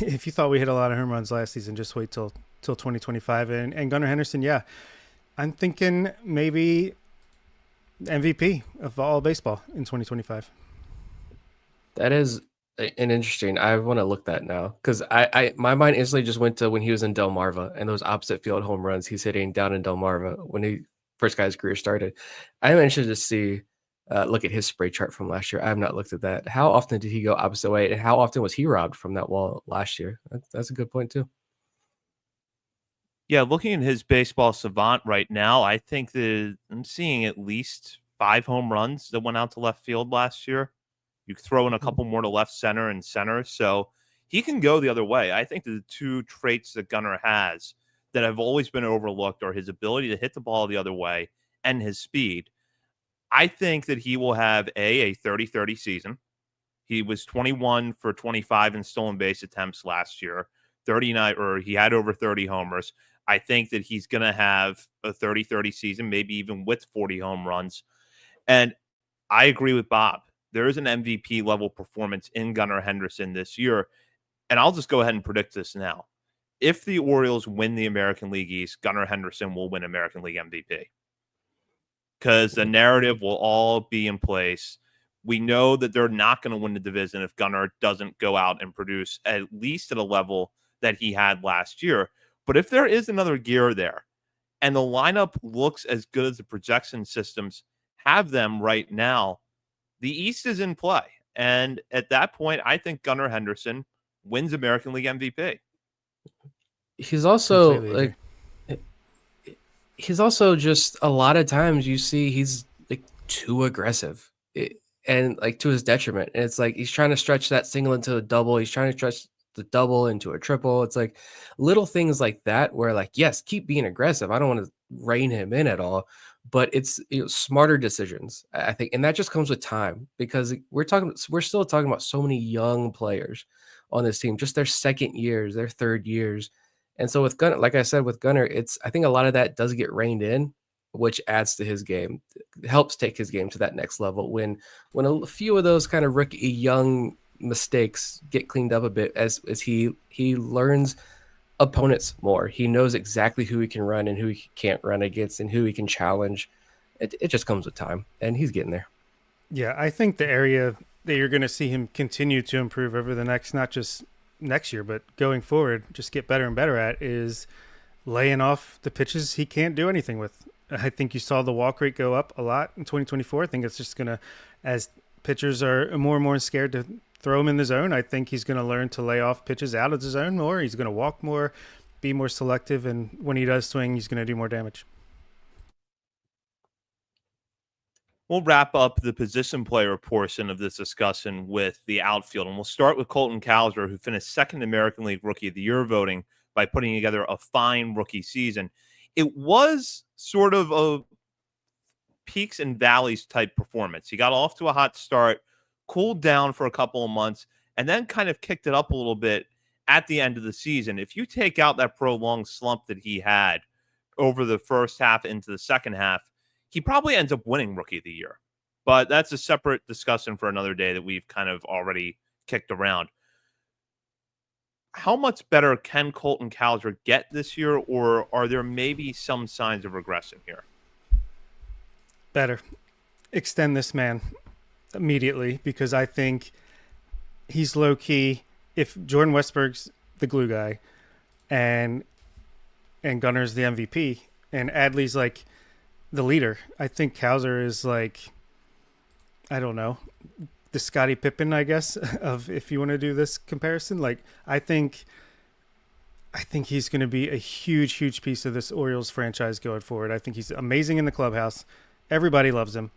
if you thought we hit a lot of home runs last season, just wait till 2025. And Gunnar Henderson, yeah, I'm thinking maybe MVP of all baseball in 2025. That is an interesting. I want to look that now because I my mind instantly just went to when he was in Delmarva and those opposite field home runs he's hitting down in Delmarva when he first got his career started. I'm interested to see look at his spray chart from last year. I have not looked at that. How often did he go opposite way, and how often was he robbed from that wall last year? That's a good point too. Yeah, looking at his baseball savant right now, I think that I'm seeing at least 5 home runs that went out to left field last year. You throw in a couple more to left center and center, so he can go the other way. I think the two traits that Gunnar has that have always been overlooked are his ability to hit the ball the other way and his speed. I think that he will have a 30-30 season. He was 21 for 25 in stolen base attempts last year, 39, or he had over 30 homers. I think that he's going to have a 30-30 season, maybe even with 40 home runs. And I agree with Bob. There is an MVP level performance in Gunnar Henderson this year. And I'll just go ahead and predict this now. If the Orioles win the American League East, Gunnar Henderson will win American League MVP because the narrative will all be in place. We know that they're not going to win the division if Gunnar doesn't go out and produce at least at a level that he had last year. But if there is another gear there and the lineup looks as good as the projection systems have them right now, the East is in play. And at that point, I think Gunnar Henderson wins American League MVP. He's also like he's also just a lot of times you see he's like too aggressive and like to his detriment. And it's like he's trying to stretch that single into a double. He's trying to stretch the double into a triple. It's like little things like that where like, yes, keep being aggressive. I don't want to rein him in at all, but it's smarter decisions, I think. And that just comes with time because we're still talking about so many young players on this team, just their second years, their third years. And so with Gunnar, like I said, with Gunnar, I think a lot of that does get reined in, which adds to his game, helps take his game to that next level. When a few of those kind of rookie young mistakes get cleaned up a bit as he learns opponents more, he knows exactly who he can run and who he can't run against and who he can challenge. It just comes with time, and he's getting there. Yeah, I think the area that you're going to see him continue to improve over the next, not just next year, but going forward, just get better and better at is laying off the pitches he can't do anything with. I think you saw the walk rate go up a lot in 2024. I think it's just going to, as pitchers are more and more scared to throw him in the zone, I think he's going to learn to lay off pitches out of the zone more. He's going to walk more, be more selective, and when he does swing, he's going to do more damage. We'll wrap up the position player portion of this discussion with the outfield, and we'll start with Colton Cowser, who finished second American League Rookie of the Year voting by putting together a fine rookie season. It was sort of a peaks and valleys type performance. He got off to a hot start, cooled down for a couple of months, and then kind of kicked it up a little bit at the end of the season. If you take out that prolonged slump that he had over the first half into the second half, he probably ends up winning Rookie of the Year. But that's a separate discussion for another day that we've kind of already kicked around. How much better can Colton Cowser get this year, or are there maybe some signs of regression here? Better. Extend this man immediately, because I think he's low key. If Jordan Westberg's the glue guy and Gunner's the MVP and Adley's like the leader, I think Cowser is like, I don't know, the Scottie Pippen, I guess, of if you want to do this comparison. Like, I think he's going to be a huge, huge piece of this Orioles franchise going forward. I think he's amazing in the clubhouse. Everybody loves him.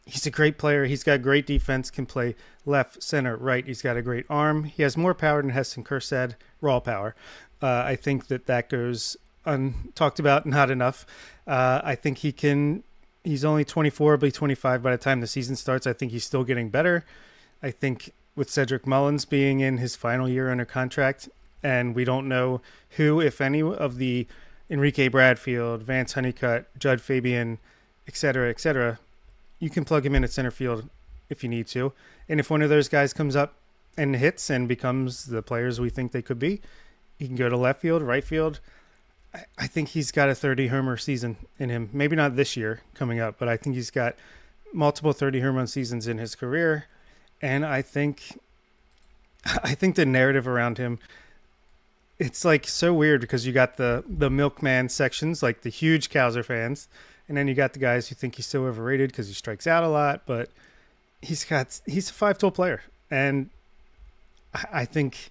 He's a great player. He's got great defense, can play left, center, right. He's got a great arm. He has more power than Heston Kjerstad, raw power. I think that goes untalked about, not enough. I think he's only 24, but 25 by the time the season starts. I think he's still getting better. I think with Cedric Mullins being in his final year under contract, and we don't know who, if any, of the Enrique Bradfield, Vance Honeycutt, Judd Fabian, et cetera, you can plug him in at center field if you need to. And if one of those guys comes up and hits and becomes the players we think they could be, he can go to left field, right field. I think he's got a 30-homer season in him. Maybe not this year coming up, but I think he's got multiple 30-home run seasons in his career. And I think the narrative around him, it's like so weird, because you got the milkman sections, like the huge Cowser fans, and then you got the guys who think he's so overrated because he strikes out a lot. But he's a five-tool player, and I think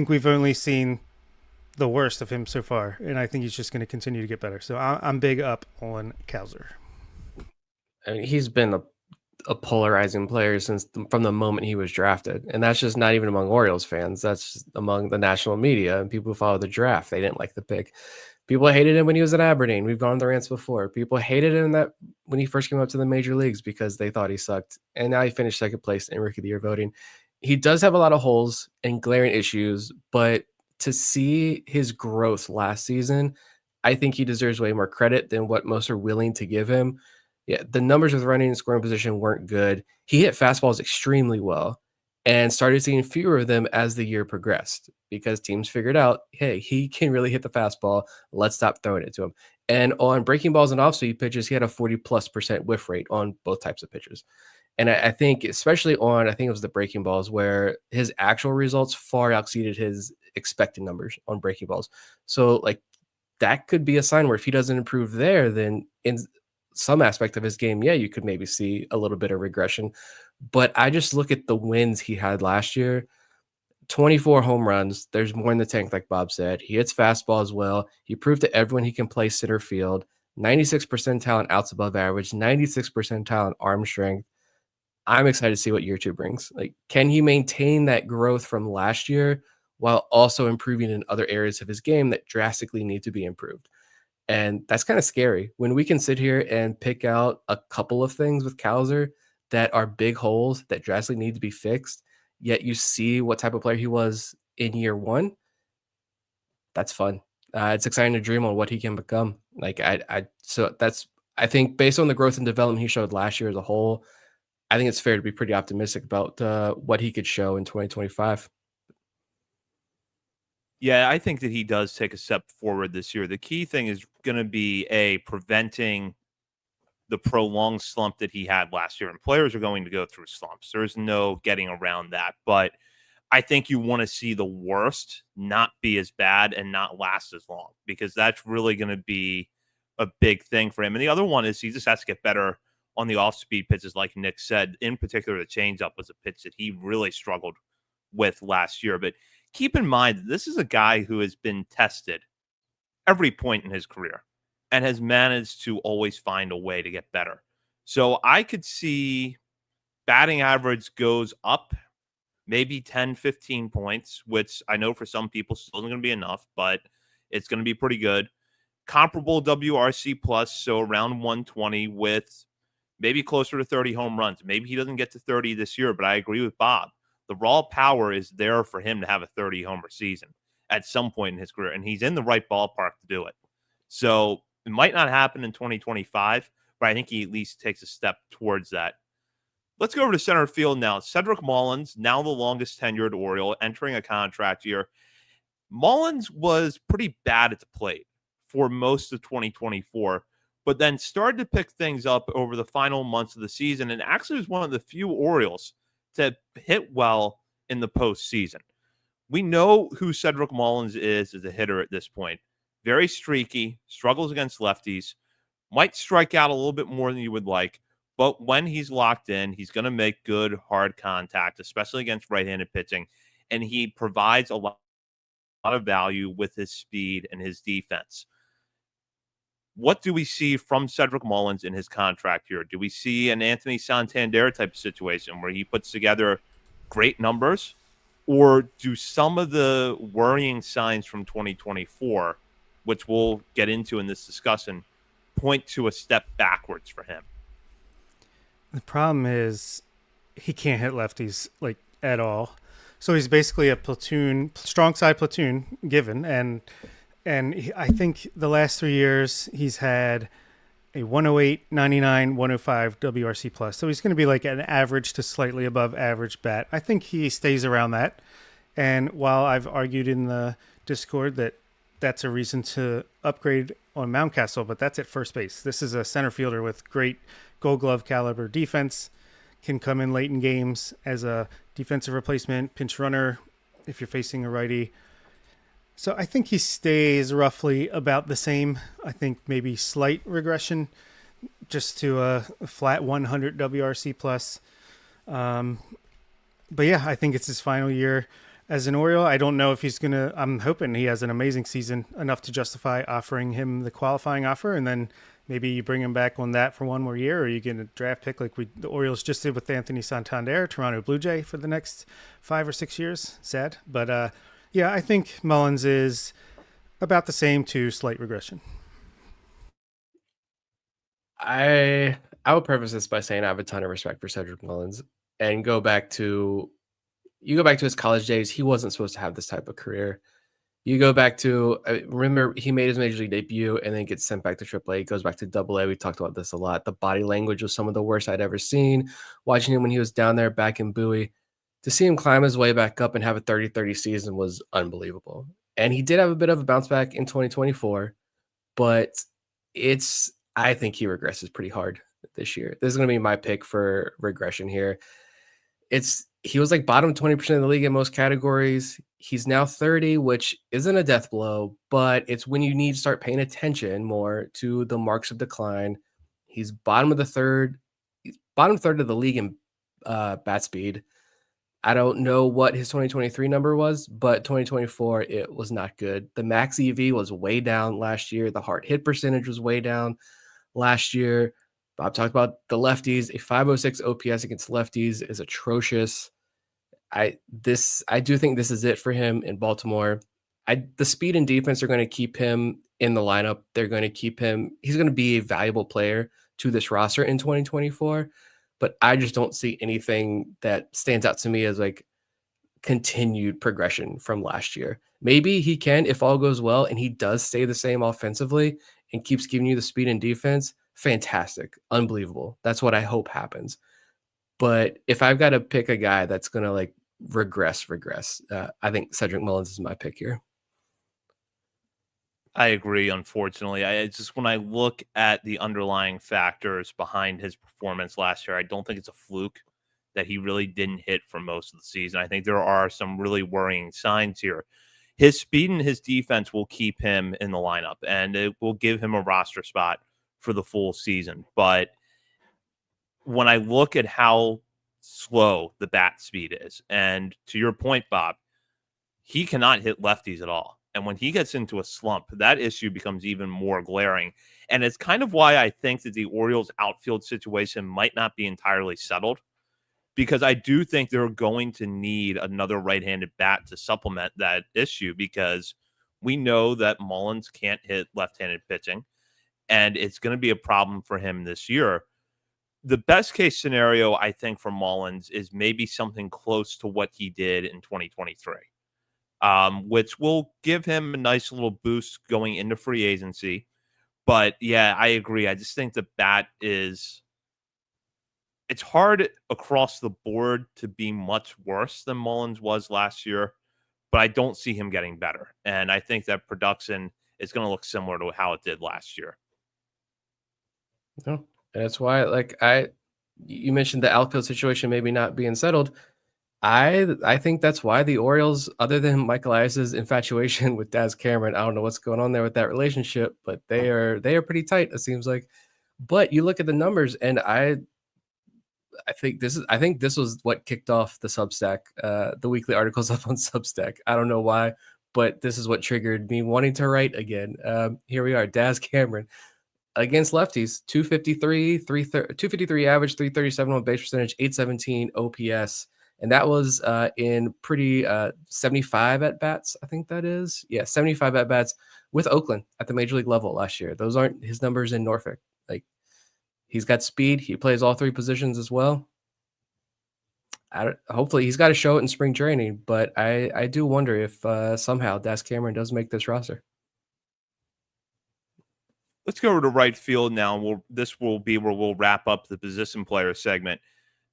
we've only seen the worst of him so far, and I think he's just going to continue to get better. So I'm big up on Cowser. I mean, he's been a polarizing player from the moment he was drafted, and that's just not even among Orioles fans. That's among the national media and people who follow the draft. They didn't like the pick. People hated him when he was at Aberdeen. We've gone on the rants before. People hated him when he first came up to the major leagues because they thought he sucked, and now he finished second place in Rookie of the Year voting. He does have a lot of holes and glaring issues, but to see his growth last season, I think he deserves way more credit than what most are willing to give him. Yeah, the numbers with running and scoring position weren't good. He hit fastballs extremely well and started seeing fewer of them as the year progressed, because teams figured out, hey, he can really hit the fastball. Let's stop throwing it to him. And on breaking balls and off-speed pitches, he had a 40+% whiff rate on both types of pitches. And I think especially on, I think it was the breaking balls, where his actual results far exceeded his expected numbers on breaking balls. So like that could be a sign where if he doesn't improve there, then in some aspect of his game, yeah, you could maybe see a little bit of regression. But I just look at the wins he had last year. 24 home runs. There's more in the tank, like Bob said. He hits fastball as well. He proved to everyone he can play center field. 96 percentile in outs above average, 96 percentile in arm strength. I'm excited to see what year two brings. Like, can he maintain that growth from last year while also improving in other areas of his game that drastically need to be improved? And that's kind of scary when we can sit here and pick out a couple of things with Cowser that are big holes that drastically need to be fixed. Yet you see what type of player he was in year one. That's fun. It's exciting to dream on what he can become. Like I think based on the growth and development he showed last year as a whole, I think it's fair to be pretty optimistic about what he could show in 2025. Yeah, I think that he does take a step forward this year. The key thing is going to be preventing the prolonged slump that he had last year. And players are going to go through slumps. There's no getting around that. But I think you want to see the worst not be as bad and not last as long, because that's really going to be a big thing for him. And the other one is he just has to get better on the off-speed pitches, like Nick said. In particular, the changeup was a pitch that he really struggled with last year. But keep in mind, this is a guy who has been tested every point in his career and has managed to always find a way to get better. So I could see batting average goes up maybe 10, 15 points, which I know for some people still isn't going to be enough, but it's going to be pretty good. Comparable WRC plus, so around 120 with maybe closer to 30 home runs. Maybe he doesn't get to 30 this year, but I agree with Bob. The raw power is there for him to have a 30 homer season at some point in his career, and he's in the right ballpark to do it. So it might not happen in 2025, but I think he at least takes a step towards that. Let's go over to center field now. Cedric Mullins, now the longest tenured Oriole, entering a contract year. Mullins was pretty bad at the plate for most of 2024, but then started to pick things up over the final months of the season and actually was one of the few Orioles to hit well in the postseason. We know who Cedric Mullins is as a hitter at this point. Very streaky, struggles against lefties, might strike out a little bit more than you would like, but when he's locked in, he's going to make good, hard contact, especially against right-handed pitching, and he provides a lot of value with his speed and his defense. What do we see from Cedric Mullins in his contract here? Do we see an Anthony Santander type of situation where he puts together great numbers? Or do some of the worrying signs from 2024, which we'll get into in this discussion, point to a step backwards for him? The problem is he can't hit lefties like at all. So he's basically a platoon, strong side platoon given, and I think the last 3 years he's had a 108, 99, 105 WRC plus. So he's going to be like an average to slightly above average bat. I think he stays around that. And while I've argued in the Discord that that's a reason to upgrade on Mountcastle, but that's at first base. This is a center fielder with great Gold Glove caliber defense, can come in late in games as a defensive replacement, pinch runner if you're facing a righty. So I think he stays roughly about the same. I think maybe slight regression just to a flat 100 WRC plus. But yeah, I think it's his final year as an Oriole. I don't know if he's going to, I'm hoping he has an amazing season enough to justify offering him the qualifying offer. And then maybe you bring him back on that for one more year, or you get a draft pick like the Orioles just did with Anthony Santander, Toronto Blue Jay, for the next 5 or 6 years. Sad. But yeah, I think Mullins is about the same to slight regression. I will preface this by saying I have a ton of respect for Cedric Mullins, and go back to his college days. He wasn't supposed to have this type of career. You go back to, remember, he made his major league debut and then gets sent back to AAA. He goes back to AA. We talked about this a lot. The body language was some of the worst I'd ever seen. Watching him when he was down there back in Bowie, to see him climb his way back up and have a 30-30 season was unbelievable. And he did have a bit of a bounce back in 2024, but I think he regresses pretty hard this year. This is going to be my pick for regression here. He was like bottom 20% of the league in most categories. He's now 30, which isn't a death blow, but it's when you need to start paying attention more to the marks of decline. He's bottom third of the league in bat speed. I don't know what his 2023 number was, but 2024, it was not good. The max EV was way down last year. The hard hit percentage was way down last year. Bob talked about the lefties. A 506 OPS against lefties is atrocious. I do think this is it for him in Baltimore. The speed and defense are going to keep him in the lineup. They're going to keep him. He's going to be a valuable player to this roster in 2024. But I just don't see anything that stands out to me as like continued progression from last year. Maybe he can, if all goes well and he does stay the same offensively and keeps giving you the speed and defense. Fantastic. Unbelievable. That's what I hope happens. But if I've got to pick a guy that's going to like regress, I think Cedric Mullins is my pick here. I agree, unfortunately. It's just when I look at the underlying factors behind his performance last year, I don't think it's a fluke that he really didn't hit for most of the season. I think there are some really worrying signs here. His speed and his defense will keep him in the lineup, and it will give him a roster spot for the full season. But when I look at how slow the bat speed is, and to your point, Bob, he cannot hit lefties at all. And when he gets into a slump, that issue becomes even more glaring. And it's kind of why I think that the Orioles outfield situation might not be entirely settled, because I do think they're going to need another right-handed bat to supplement that issue, because we know that Mullins can't hit left-handed pitching, and it's going to be a problem for him this year. The best case scenario, I think, for Mullins is maybe something close to what he did in 2023, which will give him a nice little boost going into free agency. But yeah, I agree. I just think the bat is, it's hard across the board to be much worse than Mullins was last year, but I don't see him getting better. And I think that production is going to look similar to how it did last year. No, that's why, like you mentioned the outfield situation maybe not being settled. I think that's why the Orioles, other than Michael Elias's infatuation with Daz Cameron, I don't know what's going on there with that relationship, but they are pretty tight, it seems like. But you look at the numbers, and I think this was what kicked off the Substack, the weekly articles up on Substack. I don't know why, but this is what triggered me wanting to write again. Here we are, Daz Cameron against lefties, 253 average, 337 on base percentage, 817 OPS. And that was in pretty 75 at bats, I think that is. Yeah, 75 at bats with Oakland at the major league level last year. Those aren't his numbers in Norfolk. Like, he's got speed. He plays all three positions as well. Hopefully he's got to show it in spring training, but I do wonder if somehow Daz Cameron does make this roster. Let's go over to right field now. This will be where we'll wrap up the position player segment.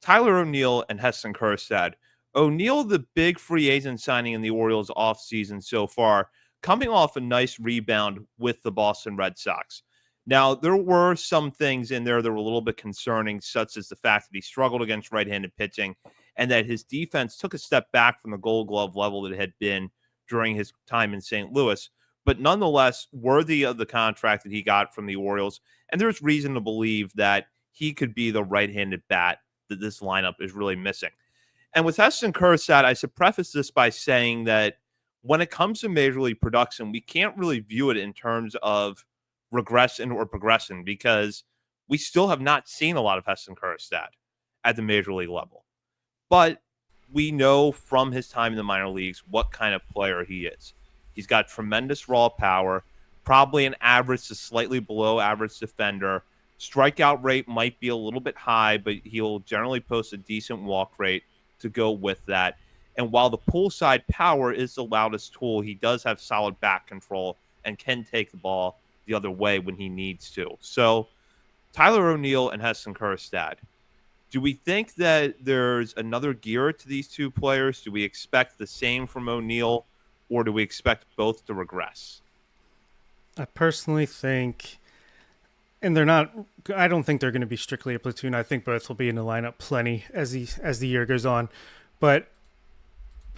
Tyler O'Neill and Heston Kjerstad. O'Neill, the big free agent signing in the Orioles offseason so far, coming off a nice rebound with the Boston Red Sox. Now, there were some things in there that were a little bit concerning, such as the fact that he struggled against right-handed pitching and that his defense took a step back from the Gold Glove level that it had been during his time in St. Louis, but nonetheless worthy of the contract that he got from the Orioles. And there's reason to believe that he could be the right-handed bat that this lineup is really missing. And with Heston Kjerstad, I should preface this by saying that when it comes to major league production, we can't really view it in terms of regression or progression, because we still have not seen a lot of Heston Kjerstad at the major league level. But we know from his time in the minor leagues what kind of player he is. He's got tremendous raw power, probably an average to slightly below average defender. Strikeout rate might be a little bit high, but he'll generally post a decent walk rate to go with that. And while the pull side power is the loudest tool, he does have solid back control and can take the ball the other way when he needs to. So Tyler O'Neill and Heston Kjerstad. Do we think that there's another gear to these two players? Do we expect the same from O'Neill, or do we expect both to regress? I personally think, and I don't think they're going to be strictly a platoon. I think both will be in the lineup plenty as the year goes on. But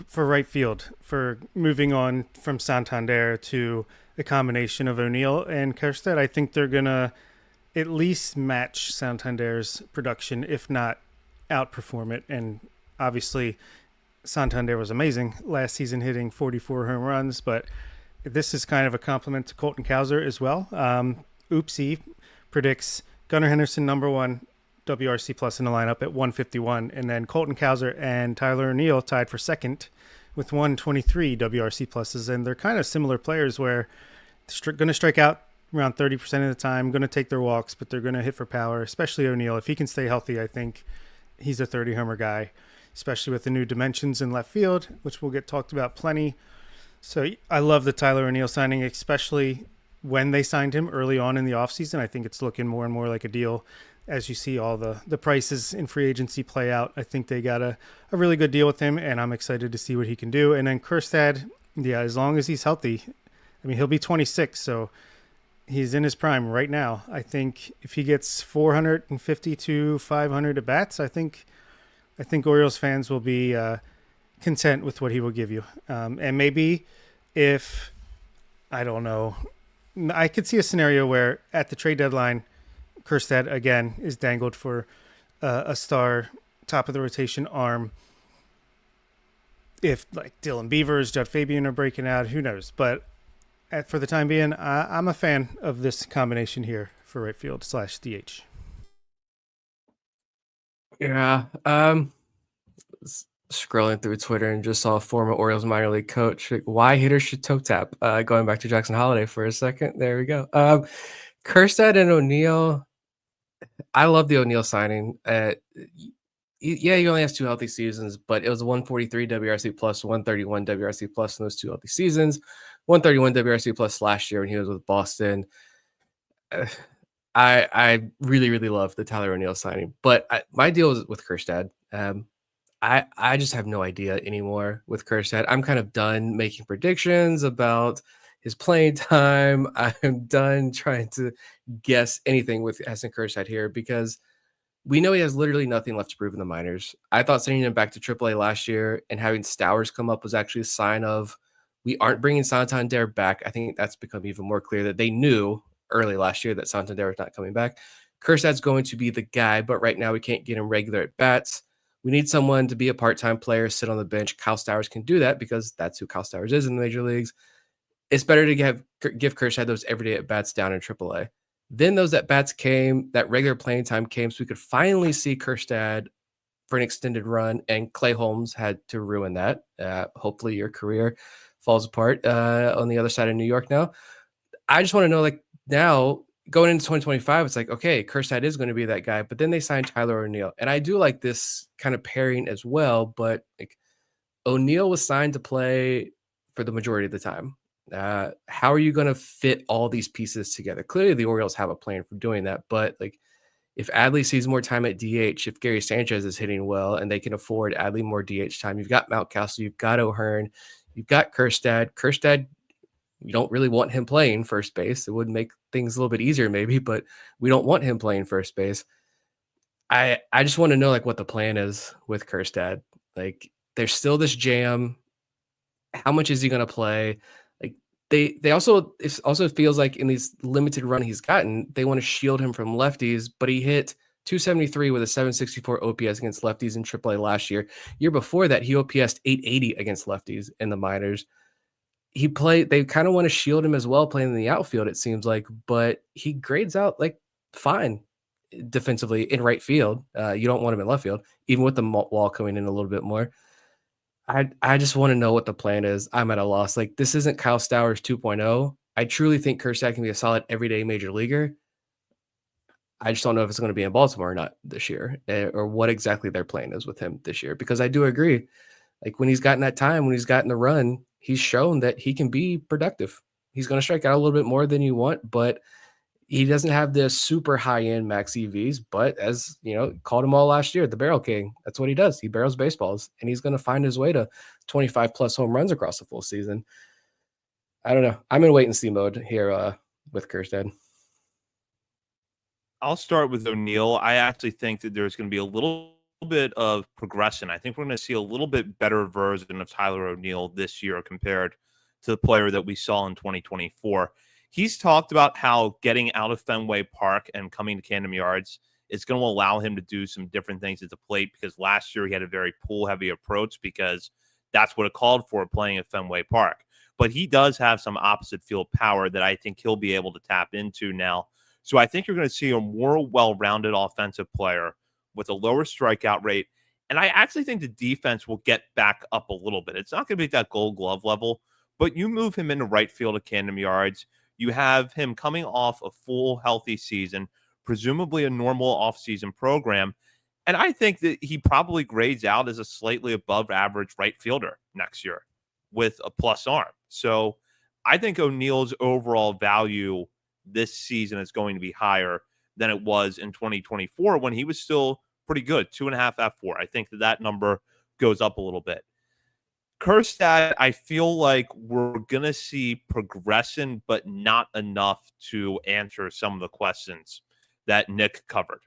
for right field, for moving on from Santander to a combination of O'Neill and Kjerstad, I think they're going to at least match Santander's production, if not outperform it. And obviously, Santander was amazing last season, hitting 44 home runs, but this is kind of a compliment to Colton Cowser as well. Oopsie predicts Gunnar Henderson #1 WRC plus in the lineup at 151, and then Colton Cowser and Tyler O'Neill tied for second with 123 WRC pluses, and they're kind of similar players where they're going to strike out around 30% of the time, going to take their walks, but they're going to hit for power, especially O'Neill. If he can stay healthy, I think he's a 30-homer guy, especially with the new dimensions in left field, which will get talked about plenty. So I love the Tyler O'Neill signing, especially when they signed him early on in the offseason. I think it's looking more and more like a deal as you see all the prices in free agency play out. I think they got a really good deal with him, and I'm excited to see what he can do. And then Kjerstad, yeah, as long as he's healthy, I mean, he'll be 26, so he's in his prime right now. I think if he gets 450 to 500 at bats, I think Orioles fans will be content with what he will give you. And maybe if, I don't know, I could see a scenario where at the trade deadline, Kjerstad again is dangled for a star top of the rotation arm. If like Dylan Beavers, Judd Fabian are breaking out, who knows? But For the time being, I'm a fan of this combination here for right field / DH. Yeah. Scrolling through Twitter and just saw a former Orioles minor league coach. Like, why hitters should toe tap? Going back to Jackson Holiday for a second. There we go. Kerstad and O'Neill. I love the O'Neill signing. Yeah, he only has 2 healthy seasons, but it was 143 WRC plus, 131 WRC plus in those 2 healthy seasons, 131 WRC plus last year when he was with Boston. Uh, I really, really love the Tyler O'Neill signing, but my deal is with Kerstad. I just have no idea anymore with Kerstad. I'm kind of done making predictions about his playing time. I'm done trying to guess anything with Essen Kerstad here because we know he has literally nothing left to prove in the minors. I thought sending him back to AAA last year and having Stowers come up was actually a sign of we aren't bringing Santander back. I think that's become even more clear that they knew early last year that Santander was not coming back. Kerstad's going to be the guy, but right now we can't get him regular at bats. We need someone to be a part-time player, sit on the bench. Kyle Stowers can do that because that's who Kyle Stowers is in the major leagues. It's better to give Kershad those everyday at bats down in AAA. Then those at bats came, that regular playing time came, so we could finally see Kerstad for an extended run, and Clay Holmes had to ruin that. Hopefully, your career falls apart on the other side of New York now. I just want to know, like, now going into 2025, it's like, okay, Kerstad is going to be that guy, but then they signed Tyler O'Neill, and I do like this kind of pairing as well. But like, O'Neill was signed to play for the majority of the time. How are you going to fit all these pieces together? Clearly, the Orioles have a plan for doing that, but like, if Adley sees more time at DH, if Gary Sanchez is hitting well and they can afford Adley more DH time, you've got Mountcastle, you've got O'Hearn, you've got Kerstad. Kerstad, you don't really want him playing first base. It would make things a little bit easier maybe, but we don't want him playing first base. I just want to know like what the plan is with Kerstad. Like, there's still this jam. How much is he going to play? Like, they also, it also feels like in these limited run he's gotten, they want to shield him from lefties, but he hit 273 with a 764 OPS against lefties in AAA last year. Year before that, he OPS'd 880 against lefties in the minors. They kind of want to shield him as well, playing in the outfield, it seems like, but he grades out like fine defensively in right field. You don't want him in left field, even with the wall coming in a little bit more. I just want to know what the plan is. I'm at a loss. Like, this isn't Kyle Stowers 2.0. I truly think Kerstad can be a solid everyday major leaguer. I just don't know if it's going to be in Baltimore or not this year, or what exactly their plan is with him this year. Because I do agree, like, when he's gotten that time, when he's gotten the run, he's shown that he can be productive. He's going to strike out a little bit more than you want, but he doesn't have the super high-end max EVs, but as you know, called him all last year, the barrel king. That's what he does. He barrels baseballs, and he's going to find his way to 25 plus home runs across the full season. I don't know. I'm in wait and see mode here with Kerstad. I'll start with O'Neill. I actually think that there's going to be a little bit of progression. I think we're going to see a little bit better version of Tyler O'Neill this year compared to the player that we saw in 2024. He's talked about how getting out of Fenway Park and coming to Camden Yards is going to allow him to do some different things at the plate, because last year he had a very pull-heavy approach because that's what it called for playing at Fenway Park. But he does have some opposite field power that I think he'll be able to tap into now. So I think you're going to see a more well-rounded offensive player with a lower strikeout rate. And I actually think the defense will get back up a little bit. It's not going to be at that Gold Glove level, but you move him into right field at Camden Yards. You have him coming off a full healthy season, presumably a normal offseason program. And I think that he probably grades out as a slightly above average right fielder next year with a plus arm. So I think O'Neill's overall value this season is going to be higher than it was in 2024 when he was still pretty good, 2.5 F4. I think that number goes up a little bit. Kerstad, I feel like we're going to see progression, but not enough to answer some of the questions that Nick covered.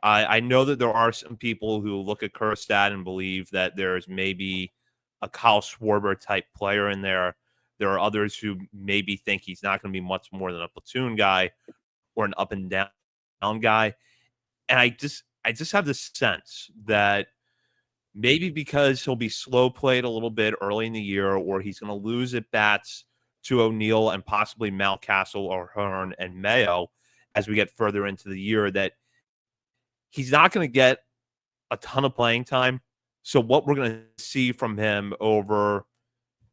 I know that there are some people who look at Kerstad and believe that there's maybe a Kyle Schwarber type player in there. There are others who maybe think he's not going to be much more than a platoon guy or an up and down guy. And I just have this sense that maybe because he'll be slow played a little bit early in the year, or he's going to lose at bats to O'Neill and possibly Mountcastle or Hearn and Mayo as we get further into the year, that he's not going to get a ton of playing time. So what we're going to see from him over,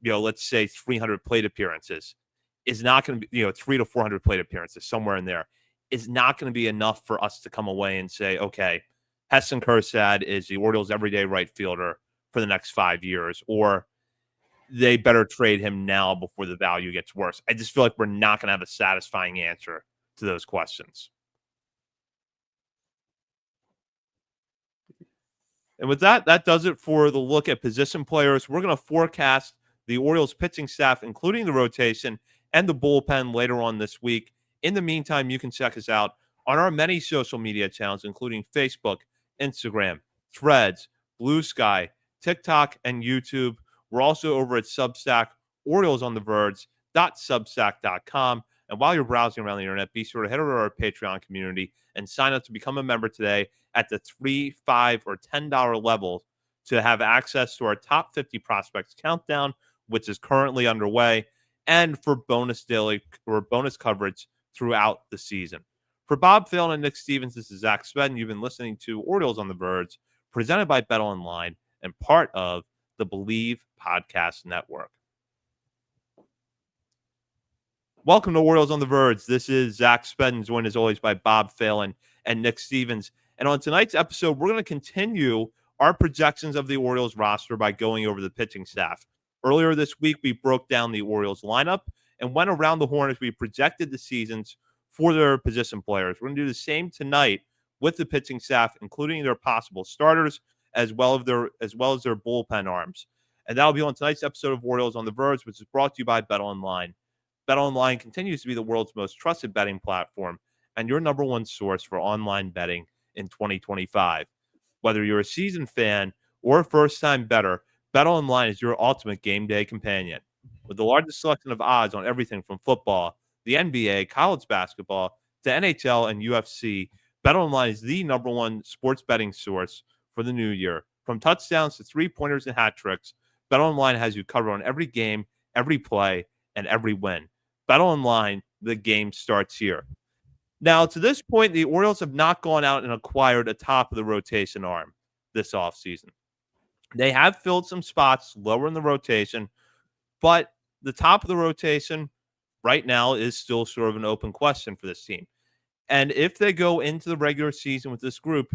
let's say 300 plate appearances is not going to be, 300 to 400 plate appearances, somewhere in there, is not going to be enough for us to come away and say, okay, Heston Kjerstad is the Orioles' everyday right fielder for the next 5 years, or they better trade him now before the value gets worse. I just feel like we're not going to have a satisfying answer to those questions. And with that, that does it for the look at position players. We're going to forecast the Orioles pitching staff, including the rotation and the bullpen, later on this week. In the meantime, you can check us out on our many social media channels, including Facebook, Instagram, Threads, Blue Sky, TikTok, and YouTube. We're also over at Substack, OriolesOnTheVerge.substack.com. And while you're browsing around the internet, be sure to head over to our Patreon community and sign up to become a member today at the $3, $5, or $10 level to have access to our top 50 prospects countdown, which is currently underway, and for bonus coverage throughout the season. For Bob Phelan and Nick Stevens, this is Zach Spedden. You've been listening to Orioles on the Verge, presented by BetOnline and part of the Believe Podcast Network. Welcome to Orioles on the Verge. This is Zach Spedden, joined as always by Bob Phelan and Nick Stevens. And on tonight's episode, we're going to continue our projections of the Orioles roster by going over the pitching staff. Earlier this week, we broke down the Orioles lineup and went around the horn as we projected the seasons for their position players. We're going to do the same tonight with the pitching staff, including their possible starters, as well as their bullpen arms. And that'll be on tonight's episode of Orioles on the Verge, which is brought to you by BetOnline. BetOnline continues to be the world's most trusted betting platform and your number one source for online betting in 2025. Whether you're a seasoned fan or a first-time bettor, BetOnline is your ultimate game day companion. With the largest selection of odds on everything from football, the NBA, college basketball, to NHL and UFC, BetOnline is the number one sports betting source for the new year. From touchdowns to three-pointers and hat tricks, BetOnline has you covered on every game, every play, and every win. BetOnline, the game starts here. Now, to this point, the Orioles have not gone out and acquired a top of the rotation arm this offseason. They have filled some spots lower in the rotation, but the top of the rotation right now is still sort of an open question for this team. And if they go into the regular season with this group,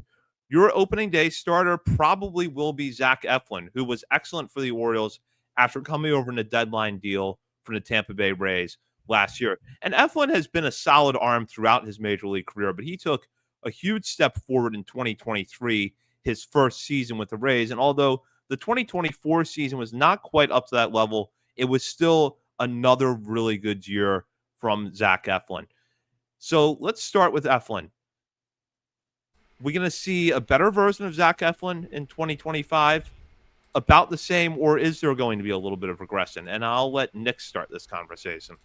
your opening day starter probably will be Zach Eflin, who was excellent for the Orioles after coming over in a deadline deal from the Tampa Bay Rays last year. And Eflin has been a solid arm throughout his major league career, but he took a huge step forward in 2023, his first season with the Rays. And although the 2024 season was not quite up to that level, it was still another really good year from Zach Eflin. So let's start with Eflin. We're going to see a better version of Zach Eflin in 2025, about the same, or is there going to be a little bit of regression? And I'll let Nick start this conversation.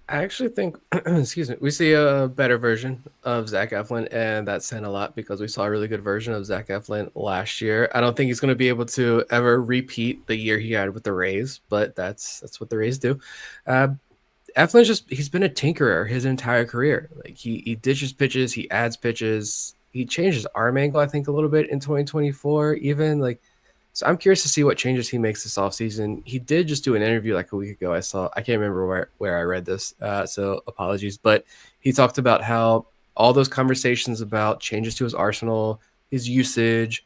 I actually think, excuse me, we see a better version of Zach Eflin, and that's saying a lot because we saw a really good version of Zach Eflin last year. I don't think he's going to be able to ever repeat the year he had with the Rays, but that's what the Rays do. Eflin's he's been a tinkerer his entire career. Like he ditches pitches, he adds pitches, he changed his arm angle, I think, a little bit in 2024, even. So I'm curious to see what changes he makes this offseason. He did just do an interview like a week ago. I can't remember where I read this, so apologies. But he talked about how all those conversations about changes to his arsenal, his usage,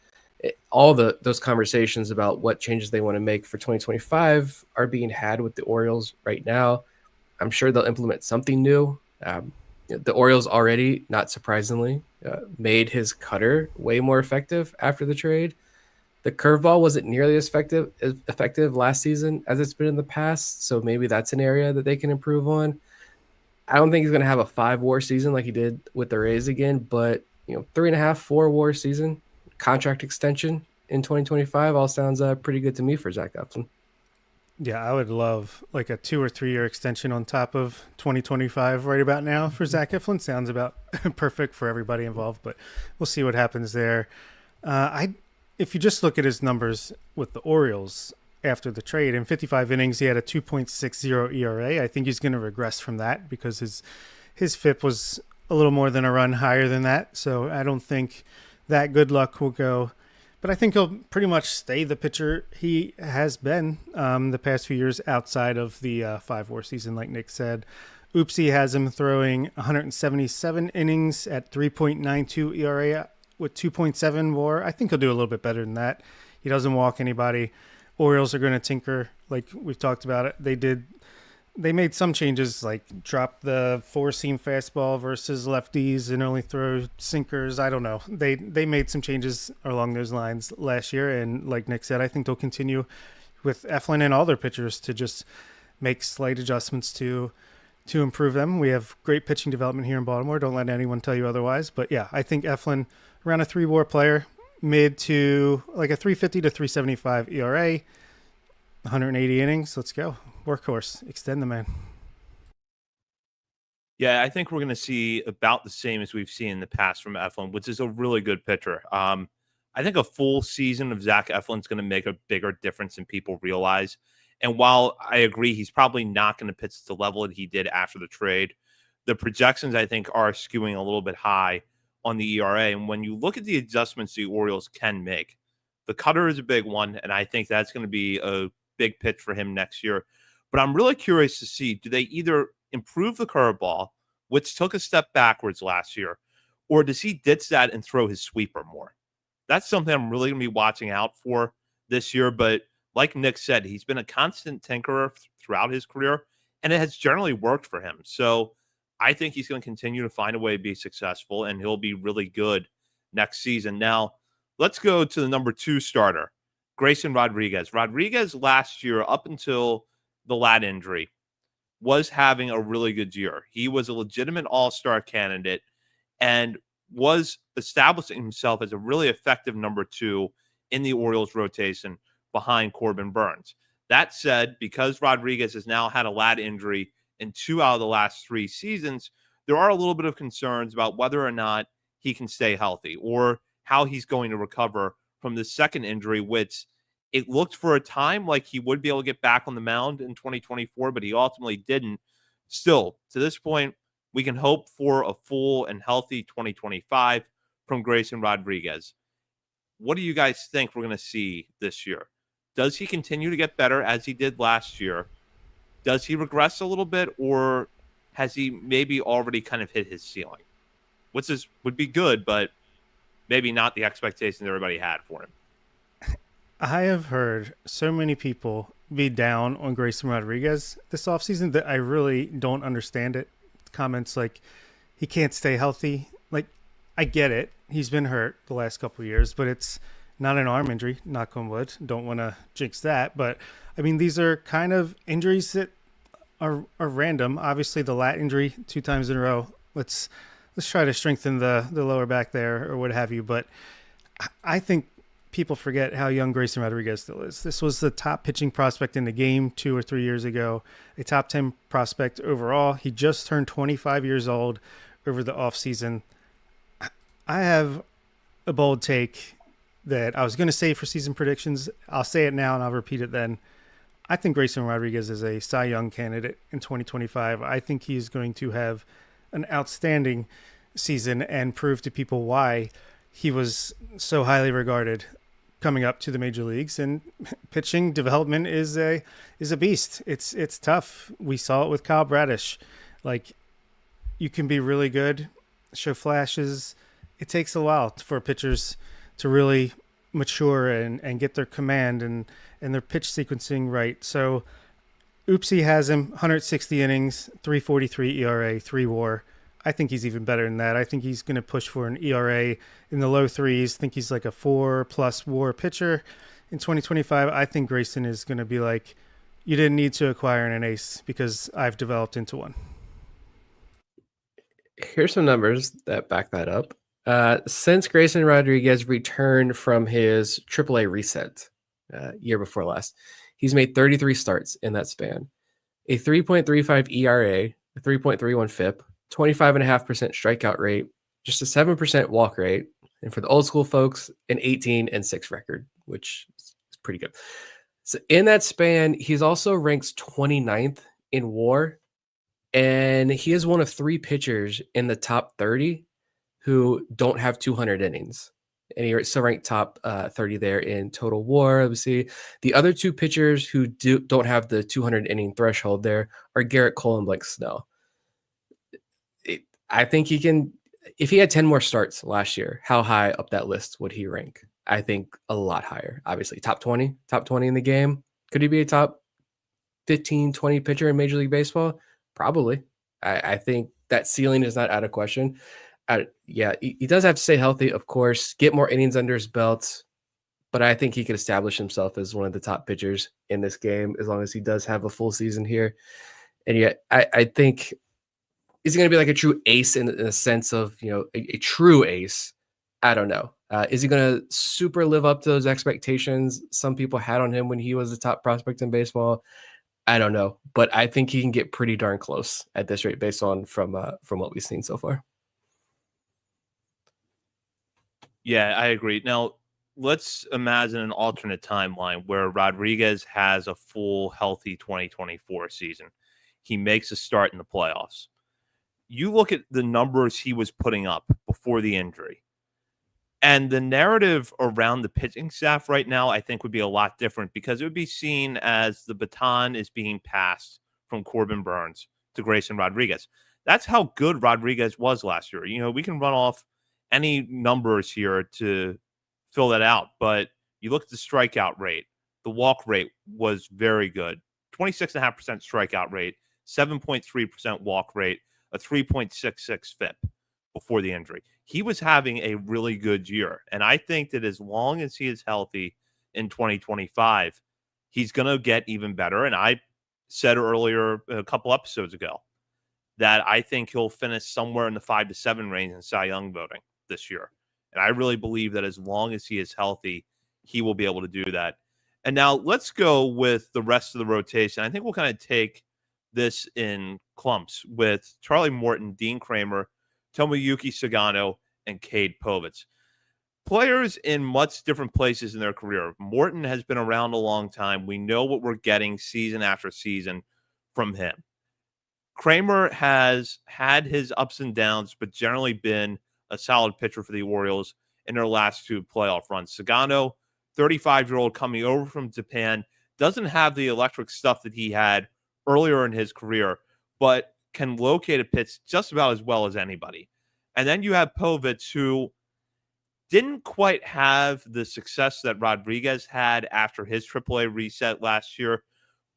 all those conversations about what changes they want to make for 2025 are being had with the Orioles right now. I'm sure they'll implement something new. The Orioles already, not surprisingly, made his cutter way more effective after the trade. The curveball wasn't nearly as effective last season as it's been in the past, so maybe that's an area that they can improve on. I don't think he's going to have a 5-WAR season like he did with the Rays again, but 3.5, 4-WAR season, contract extension in 2025 all sounds pretty good to me for Zach Eflin. Yeah, I would love like a 2 or 3 year extension on top of 2025 right about now for Zach Eflin. Sounds about perfect for everybody involved, but we'll see what happens there. If you just look at his numbers with the Orioles, after the trade. In 55 innings, he had a 2.60 ERA. I think he's going to regress from that because his FIP was a little more than a run higher than that. So I don't think that good luck will go. But I think he'll pretty much stay the pitcher he has been the past few years outside of the 5-WAR season, like Nick said. Oopsie has him throwing 177 innings at 3.92 ERA with 2.7 WAR. I think he'll do a little bit better than that. He doesn't walk anybody. Orioles are going to tinker, like we've talked about it. They made some changes, like drop the 4-seam fastball versus lefties and only throw sinkers. I don't know. They made some changes along those lines last year, and like Nick said, I think they'll continue with Eflin and all their pitchers to just make slight adjustments to improve them. We have great pitching development here in Baltimore. Don't let anyone tell you otherwise. But yeah, I think Eflin, around a 3-WAR player, mid to like a 350 to 375 ERA, 180 innings. Let's go. Workhorse. Extend the man. Yeah, I think we're going to see about the same as we've seen in the past from Eflin, which is a really good pitcher. I think a full season of Zach Eflin is going to make a bigger difference than people realize. And while I agree he's probably not going to pitch at the level that he did after the trade, the projections, I think, are skewing a little bit high on the ERA. And when you look at the adjustments the Orioles can make, the cutter is a big one, and I think that's going to be a big pitch for him next year. But I'm really curious to see, do they either improve the curveball, which took a step backwards last year, or does he ditch that and throw his sweeper more? That's something I'm really going to be watching out for this year. But like Nick said, he's been a constant tinkerer throughout his career, and it has generally worked for him. So I think he's going to continue to find a way to be successful, and he'll be really good next season. Now, let's go to the number 2 starter, Grayson Rodriguez. Rodriguez last year, up until the lat injury, was having a really good year. He was a legitimate all-star candidate and was establishing himself as a really effective number 2 in the Orioles rotation behind Corbin Burns. That said, because Rodriguez has now had a lat injury in 2 out of the last 3 seasons, there are a little bit of concerns about whether or not he can stay healthy or how he's going to recover from the second injury, which it looked for a time like he would be able to get back on the mound in 2024, but he ultimately didn't. Still, to this point, we can hope for a full and healthy 2025 from Grayson Rodriguez. What do you guys think we're going to see this year? Does he continue to get better as he did last year? Does he regress a little bit, or has he maybe already kind of hit his ceiling? Which would be good, but maybe not the expectations everybody had for him. I have heard so many people be down on Grayson Rodriguez this offseason that I really don't understand it. Comments like he can't stay healthy. Like, I get it. He's been hurt the last couple of years, but it's not an arm injury, knock on wood. Don't want to jinx that. But, I mean, these are kind of injuries that are random. Obviously, the lat injury 2 times in a row. Let's try to strengthen the lower back there or what have you. But I think people forget how young Grayson Rodriguez still is. This was the top pitching prospect in the game 2 or 3 years ago, a top 10 prospect overall. He just turned 25 years old over the offseason. I have a bold take that I was going to say for season predictions. I'll say it now and I'll repeat it then. I think Grayson Rodriguez is a Cy Young candidate in 2025. I think he's going to have an outstanding season and prove to people why he was so highly regarded coming up to the major leagues. And pitching development is a beast. It's tough. We saw it with Kyle Bradish. Like, you can be really good, show flashes. It takes a while for pitchers to really mature and get their command and their pitch sequencing right. So Oopsie has him 160 innings, 3.43 ERA, 3 WAR. I think he's even better than that. I think he's going to push for an ERA in the low 3s. I think he's like a 4+ WAR pitcher in 2025. I think Grayson is going to be like, you didn't need to acquire an ace because I've developed into one. Here's some numbers that back that up. Since Grayson Rodriguez returned from his AAA reset year before last, he's made 33 starts in that span, a 3.35 ERA, a 3.31 FIP, 25.5% strikeout rate, just a 7% walk rate, and for the old school folks, an 18-6 record, which is pretty good. So in that span, he's also ranked 29th in WAR, and he is one of 3 pitchers in the top 30 who don't have 200 innings. And he still ranked top 30 there in total WAR. Let me see. The other 2 pitchers who don't have the 200 inning threshold there are Garrett Cole and Blake Snell. I think he can, if he had 10 more starts last year, how high up that list would he rank? I think a lot higher. Obviously, top 20 in the game. Could he be a top 15, 20 pitcher in Major League Baseball? Probably. I think that ceiling is not out of question. Yeah, he does have to stay healthy, of course, get more innings under his belt, but I think he could establish himself as one of the top pitchers in this game as long as he does have a full season here. And yet, I think, is he going to be like a true ace in a sense of, a true ace? I don't know. Is he going to super live up to those expectations some people had on him when he was the top prospect in baseball? I don't know, but I think he can get pretty darn close at this rate based on from what we've seen so far. Yeah, I agree. Now, let's imagine an alternate timeline where Rodriguez has a full, healthy 2024 season. He makes a start in the playoffs. You look at the numbers he was putting up before the injury, and the narrative around the pitching staff right now, I think, would be a lot different because it would be seen as the baton is being passed from Corbin Burns to Grayson Rodriguez. That's how good Rodriguez was last year. We can run off any numbers here to fill that out, but you look at the strikeout rate, the walk rate was very good. 26.5% strikeout rate, 7.3% walk rate, a 3.66 FIP before the injury. He was having a really good year. And I think that as long as he is healthy in 2025, he's going to get even better. And I said earlier, a couple episodes ago, that I think he'll finish somewhere in the 5 to 7 range in Cy Young voting this year. And I really believe that as long as he is healthy, he will be able to do that. And now let's go with the rest of the rotation. I think we'll kind of take this in clumps with Charlie Morton, Dean Kramer, Tomoyuki Sugano, and Cade Povich. Players in much different places in their career. Morton has been around a long time. We know what we're getting season after season from him. Kramer has had his ups and downs, but generally been a solid pitcher for the Orioles in their last 2 playoff runs. Sugano, 35-year-old coming over from Japan, doesn't have the electric stuff that he had earlier in his career, but can locate a pitch just about as well as anybody. And then you have Povich, who didn't quite have the success that Rodriguez had after his AAA reset last year,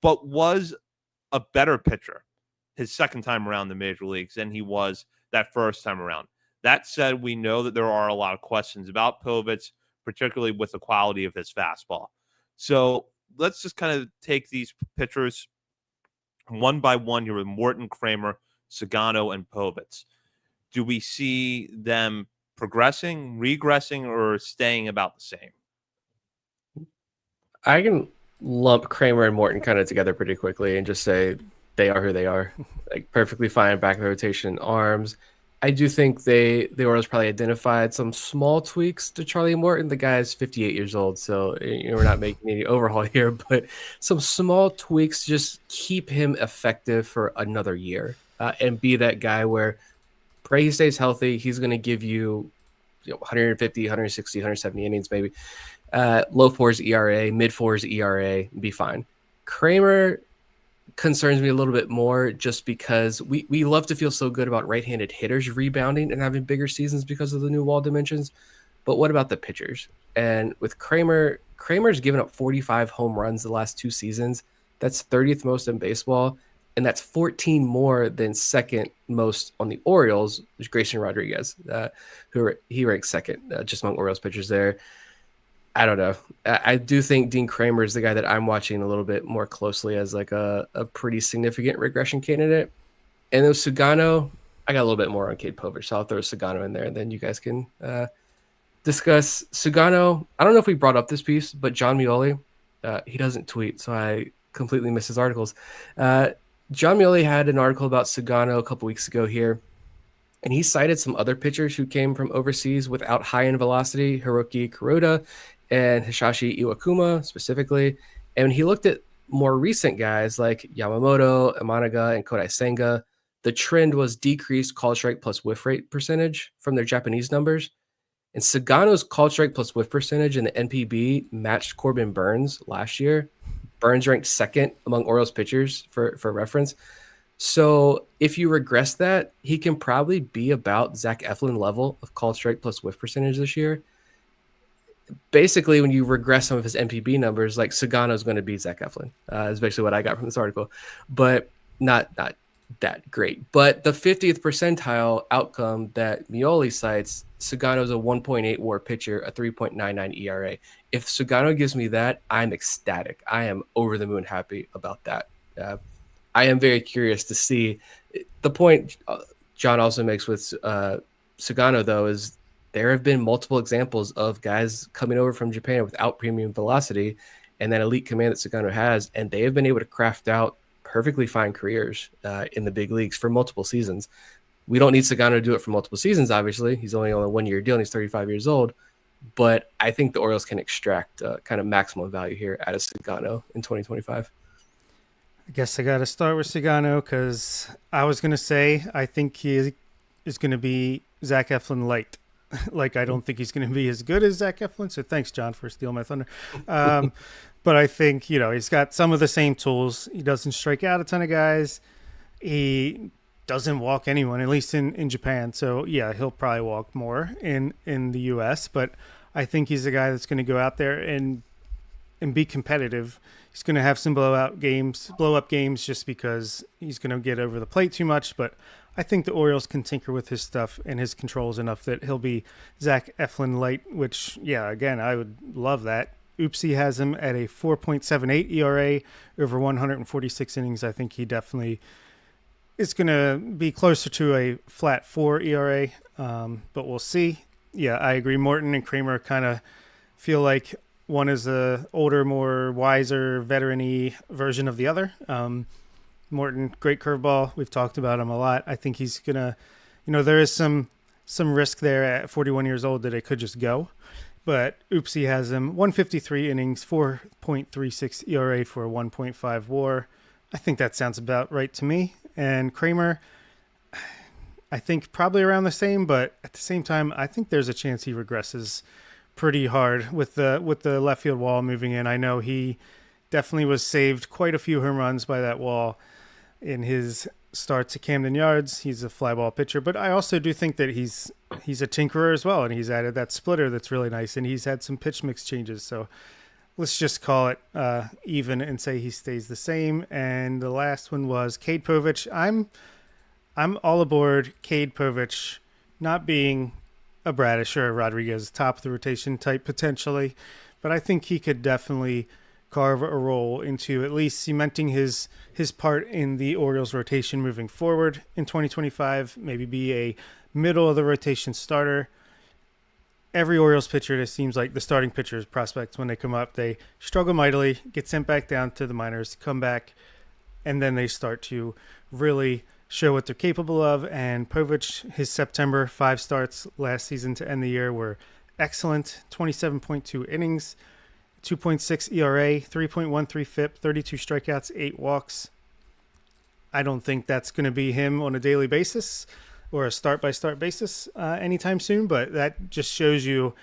but was a better pitcher his second time around the major leagues than he was that first time around. That said, we know that there are a lot of questions about Povich, particularly with the quality of his fastball. So let's just kind of take these pitchers one by one here with Morton, Kramer, Sugano, and Povich. Do we see them progressing, regressing, or staying about the same? I can lump Kramer and Morton kind of together pretty quickly and just say they are who they are. Like perfectly fine back of the rotation arms. I do think the Orioles probably identified some small tweaks to Charlie Morton. The guy is 58 years old, so we're not making any overhaul here, but some small tweaks just keep him effective for another year and be that guy where pray he stays healthy. He's going to give you, 150, 160, 170 innings maybe. Low 4s ERA, mid 4s ERA, be fine. Kramer concerns me a little bit more just because we love to feel so good about right-handed hitters rebounding and having bigger seasons because of the new wall dimensions. But what about the pitchers? And with Kramer's given up 45 home runs the last 2 seasons. That's 30th most in baseball. And that's 14 more than second most on the Orioles, which is Grayson Rodriguez, he ranks second just among Orioles pitchers there. I don't know. I do think Dean Kramer is the guy that I'm watching a little bit more closely as like a pretty significant regression candidate. And then Sugano, I got a little bit more on Cade Povich, so I'll throw Sugano in there, and then you guys can discuss Sugano. I don't know if we brought up this piece, but John Mioli, he doesn't tweet, so I completely miss his articles. John Mioli had an article about Sugano a couple weeks ago here, and he cited some other pitchers who came from overseas without high-end velocity, Hiroki Kuroda and Hisashi Iwakuma specifically. And when he looked at more recent guys like Yamamoto, Imanaga, and Kodai Senga, the trend was decreased call strike plus whiff rate percentage from their Japanese numbers. And Sagano's call strike plus whiff percentage in the NPB matched Corbin Burns last year. Burns ranked second among Orioles pitchers for reference. So if you regress that, he can probably be about Zach Eflin level of call strike plus whiff percentage this year. Basically, when you regress some of his NPB numbers, like Sagano is going to beat Zach Eflin. Is basically what I got from this article, but not that great. But the 50th percentile outcome that Mioli cites, Sagano is a 1.8 WAR pitcher, a 3.99 ERA. If Sagano gives me that, I'm ecstatic. I am over the moon happy about that. I am very curious to see. The point John also makes with Sagano, though, is there have been multiple examples of guys coming over from Japan without premium velocity and that elite command that Sagano has, and they have been able to craft out perfectly fine careers in the big leagues for multiple seasons. We don't need Sagano to do it for multiple seasons, obviously. He's only on a 1-year deal and he's 35 years old. But I think the Orioles can extract kind of maximum value here out of Sagano in 2025. I guess I got to start with Sagano because I was going to say I think he is going to be Zach Eflin light. Like, I don't think he's going to be as good as Zach Eflin. So thanks, John, for stealing my thunder. But I think, he's got some of the same tools. He doesn't strike out a ton of guys. He doesn't walk anyone, at least in Japan. So, yeah, he'll probably walk more in the U.S. But I think he's a guy that's going to go out there and be competitive. He's going to have some blow up games just because he's going to get over the plate too much. But I think the Orioles can tinker with his stuff and his controls enough that he'll be Zach Eflin light, which, yeah, again, I would love that. Oopsie has him at a 4.78 ERA over 146 innings. I think he definitely is going to be closer to a flat 4 ERA, but we'll see. Yeah, I agree. Morton and Kramer kind of feel like one is a older, more wiser, veteran-y version of the other. Morton, great curveball. We've talked about him a lot. I think he's going to, there is some risk there at 41 years old that it could just go. But Oopsie has him 153 innings, 4.36 ERA for a 1.5 WAR. I think that sounds about right to me. And Kramer, I think probably around the same, but at the same time, I think there's a chance he regresses pretty hard with the left field wall moving in. I know he definitely was saved quite a few home runs by that wall in his starts at Camden Yards. He's a fly ball pitcher, but I also do think that he's a tinkerer as well, and he's added that splitter that's really nice, and he's had some pitch mix changes. So let's just call it even and say he stays the same. And the last one was Cade Povich. I'm all aboard Cade Povich not being a Bradish or a Rodriguez, top of the rotation type potentially, but I think he could definitely carve a role into at least cementing his part in the Orioles rotation moving forward in 2025, maybe be a middle of the rotation starter. Every Orioles pitcher, it seems like the starting pitchers, prospects, when they come up, they struggle mightily, get sent back down to the minors, come back, and then they start to really show what they're capable of. And Povich, his September 5 starts last season to end the year were excellent. 27.2 innings, 2.6 ERA, 3.13 FIP, 32 strikeouts, 8 walks. I don't think that's going to be him on a daily basis or a start-by-start basis anytime soon, but that just shows you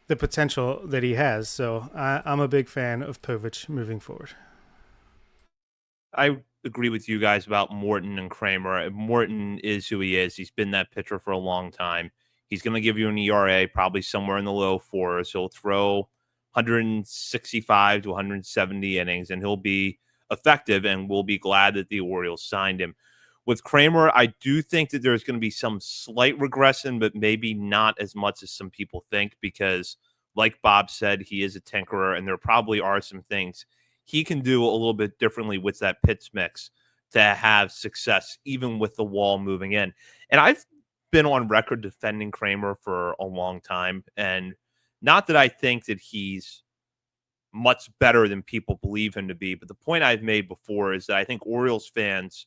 the potential that he has. So I'm a big fan of Povich moving forward. I agree with you guys about Morton and Kramer. Morton is who he is. He's been that pitcher for a long time. He's going to give you an ERA probably somewhere in the low 4s. He'll throw 165 to 170 innings, and he'll be effective, and we'll be glad that the Orioles signed him. With Kramer, I do think that there's going to be some slight regression, but maybe not as much as some people think because, like Bob said, he is a tinkerer, and there probably are some things he can do a little bit differently with that pitch mix to have success, even with the wall moving in. And I've been on record defending Kramer for a long time, and not that I think that he's much better than people believe him to be, but the point I've made before is that I think Orioles fans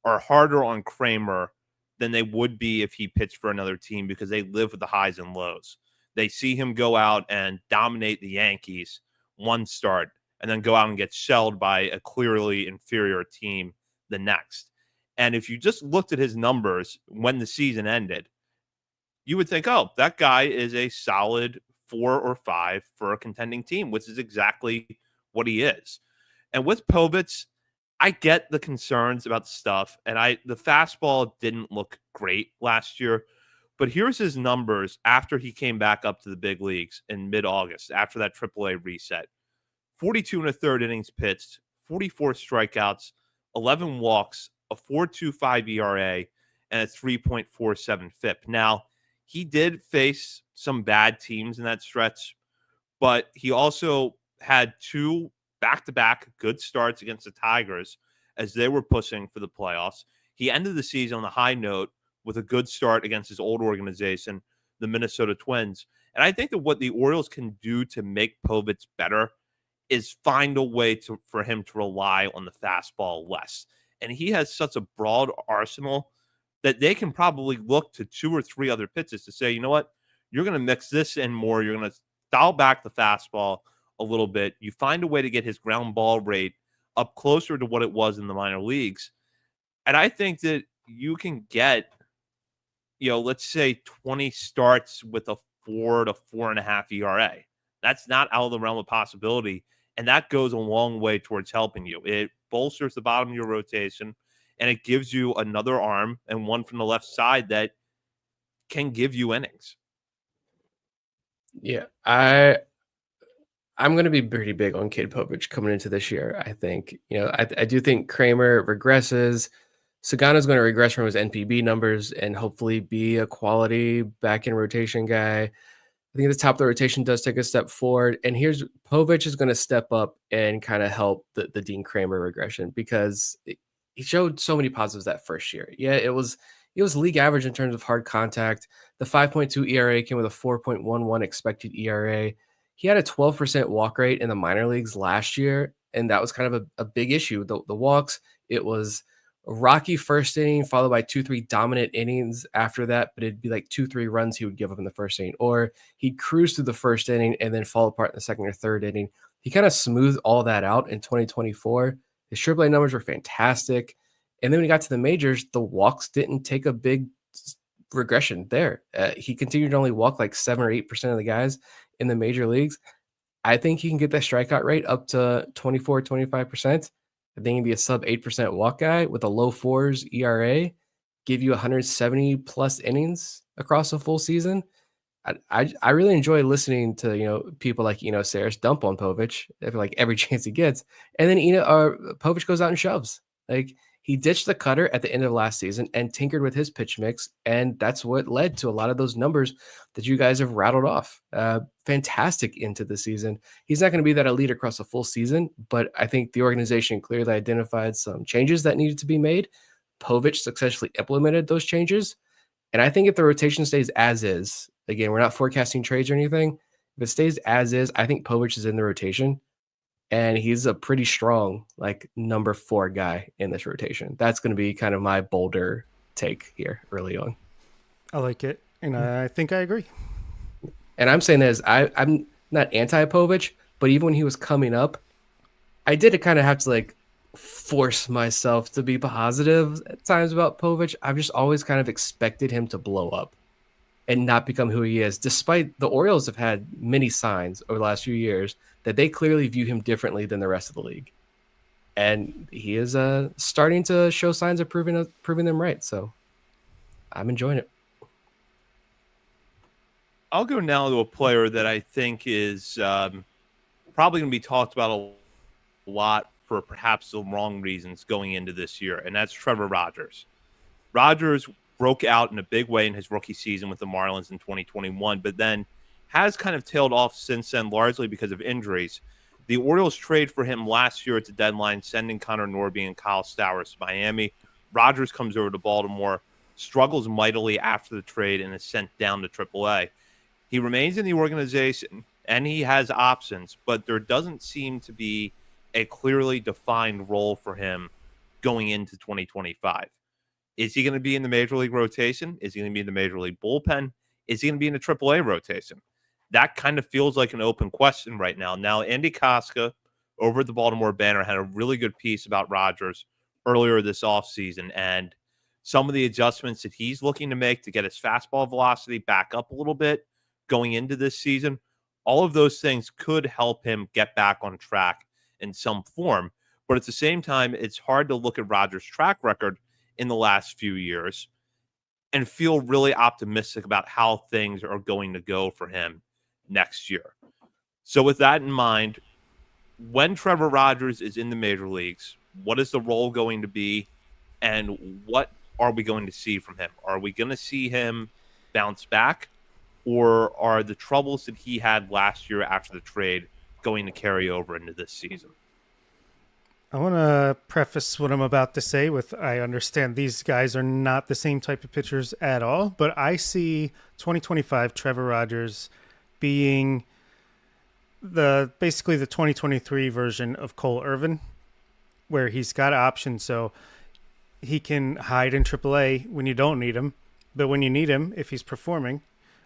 are harder on Kramer than they would be if he pitched for another team because they live with the highs and lows. They see him go out and dominate the Yankees one start, and then go out and get shelled by a clearly inferior team the next. And if you just looked at his numbers when the season ended, you would think, oh, that guy is a solid 4 or 5 for a contending team, which is exactly what he is. And with Povich, I get the concerns about stuff, and the fastball didn't look great last year. But here's his numbers after he came back up to the big leagues in mid-August, after that AAA reset. 42 and a third innings pitched, 44 strikeouts, 11 walks, a 4.25 ERA, and a 3.47 FIP. Now, he did face some bad teams in that stretch, but he also had 2 back-to-back good starts against the Tigers as they were pushing for the playoffs. He ended the season on a high note with a good start against his old organization, the Minnesota Twins. And I think that what the Orioles can do to make Povich better is find a way for him to rely on the fastball less. And he has such a broad arsenal that they can probably look to 2 or 3 other pitches to say, you know what, you're going to mix this in more. You're going to dial back the fastball a little bit. You find a way to get his ground ball rate up closer to what it was in the minor leagues. And I think that you can get, let's say 20 starts with a 4 to 4.5 ERA. That's not out of the realm of possibility. And that goes a long way towards helping you. It bolsters the bottom of your rotation, and it gives you another arm and one from the left side that can give you innings. Yeah, I'm going to be pretty big on Cade Povich coming into this year. I think, I do think Kramer regresses. Sagana's going to regress from his NPB numbers and hopefully be a quality back in rotation guy. I think the top of the rotation does take a step forward. And here's Povich is going to step up and kind of help the Dean Kramer regression because he showed so many positives that first year. Yeah, it was league average in terms of hard contact. The 5.2 ERA came with a 4.11 expected ERA. He had a 12% walk rate in the minor leagues last year, and that was kind of a big issue. The walks, it was a rocky first inning followed by 2-3 dominant innings after that, but it'd be like 2-3 runs he would give up in the first inning, or he'd cruise through the first inning and then fall apart in the second or third inning. He kind of smoothed all that out in 2024. His AAA numbers were fantastic. And then when he got to the majors, the walks didn't take a big regression there. He continued to only walk like 7 or 8% of the guys in the major leagues. I think he can get that strikeout rate up to 24, 25%. I think he'd be a sub 8% walk guy with a low 4s ERA, give you 170 plus innings across a full season. I really enjoy listening to people like Saris dump on Povich like every chance he gets, and then Povich goes out and shoves. Like he ditched the cutter at the end of last season and tinkered with his pitch mix, and that's what led to a lot of those numbers that you guys have rattled off. Fantastic into the season. He's not going to be that elite across a full season, but I think the organization clearly identified some changes that needed to be made. Povich successfully implemented those changes, and I think if the rotation stays as is, again, we're not forecasting trades or anything. If it stays as is, I think Povich is in the rotation. And he's a pretty strong, like, number 4 guy in this rotation. That's going to be kind of my bolder take here early on. I like it, and I think I agree. And I'm saying this, I'm not anti-Povich, but even when he was coming up, I did kind of have to, like, force myself to be positive at times about Povich. I've just always kind of expected him to blow up and not become who he is, despite the Orioles have had many signs over the last few years that they clearly view him differently than the rest of the league. And he is starting to show signs of proving them right. So I'm enjoying it. I'll go now to a player that I think is probably going to be talked about a lot for perhaps the wrong reasons going into this year, and that's Trevor Rogers. Rogers broke out in a big way in his rookie season with the Marlins in 2021, but then has kind of tailed off since then, largely because of injuries. The Orioles trade for him last year at the deadline, sending Connor Norby and Kyle Stowers to Miami. Rogers comes over to Baltimore, struggles mightily after the trade, and is sent down to AAA. He remains in the organization, and he has options, but there doesn't seem to be a clearly defined role for him going into 2025. Is he going to be in the major league rotation? Is he going to be in the major league bullpen? Is he going to be in the AAA rotation? That kind of feels like an open question right now. Now, Andy Koska over at the Baltimore Banner had a really good piece about Rodgers earlier this offseason, and some of the adjustments that he's looking to make to get his fastball velocity back up a little bit going into this season, all of those things could help him get back on track in some form. But at the same time, it's hard to look at Rodgers' track record in the last few years and feel really optimistic about how things are going to go for him next year. So with that in mind, when Trevor Rodgers is in the major leagues, what is the role going to be, and what are we going to see from him? Are we going to see him bounce back, or are the troubles that he had last year after the trade going to carry over into this season? I want to preface what I'm about to say with I understand these guys are not the same type of pitchers at all, but I see 2025 Trevor Rogers being basically the 2023 version of Cole Irvin, where he's got options, so he can hide in AAA when you don't need him, but when you need him, if he's performing,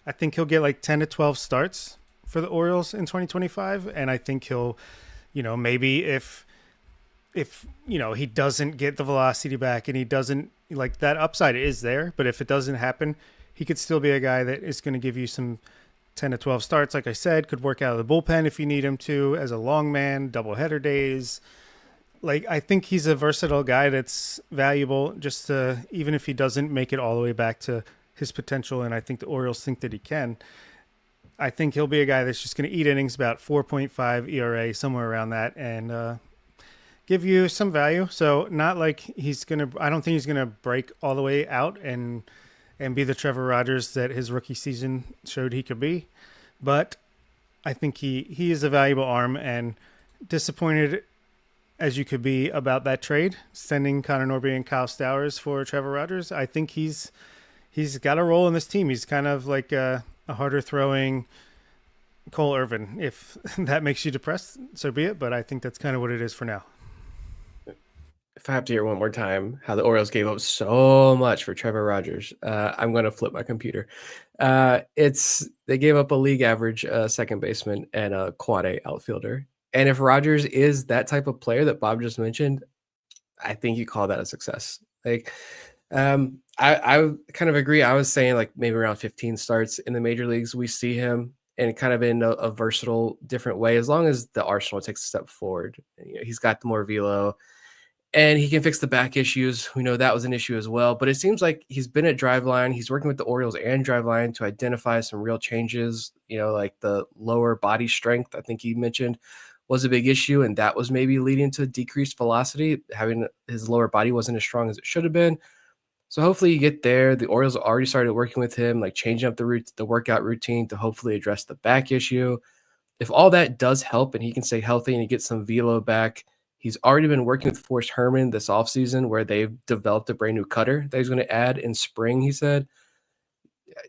I think he'll get like 10 to 12 starts for the Orioles in 2025, and I think he'll, maybe if he doesn't get the velocity back and he doesn't, like, that upside is there, but if it doesn't happen, he could still be a guy that is going to give you some 10 to 12 starts. Like I said, could work out of the bullpen if you need him to, as a long man, doubleheader days. Like, I think he's a versatile guy that's valuable just to, even if he doesn't make it all the way back to his potential, and I think the Orioles think that he can, I think he'll be a guy that's just going to eat innings, about 4.5 ERA, somewhere around that, and give you some value. So not like I don't think he's going to break all the way out and be the Trevor Rogers that his rookie season showed he could be. But I think he is a valuable arm, and disappointed as you could be about that trade, sending Connor Norby and Kyle Stowers for Trevor Rogers. I think he's got a role in this team. He's kind of like a harder throwing Cole Irvin. If that makes you depressed, so be it. But I think that's kind of what it is for now. If I have to hear one more time how the Orioles gave up so much for Trevor Rogers, I'm going to flip my computer. They gave up a league average second baseman and a quad A outfielder. And if Rogers is that type of player that Bob just mentioned, I think you call that a success. Like, I kind of agree. I was saying like maybe around 15 starts in the major leagues, we see him, and kind of in a versatile, different way, as long as the arsenal takes a step forward. He's got the more velo, and he can fix the back issues. We know that was an issue as well, but it seems like he's been at Driveline. He's working with the Orioles and Driveline to identify some real changes, like the lower body strength, I think he mentioned, was a big issue, and that was maybe leading to decreased velocity. Having his lower body wasn't as strong as it should have been. So hopefully you get there. The Orioles already started working with him, like changing up the workout routine to hopefully address the back issue. If all that does help and he can stay healthy and he gets some velo back, he's already been working with Forrest Herman this offseason, where they've developed a brand new cutter that he's going to add in spring, he said.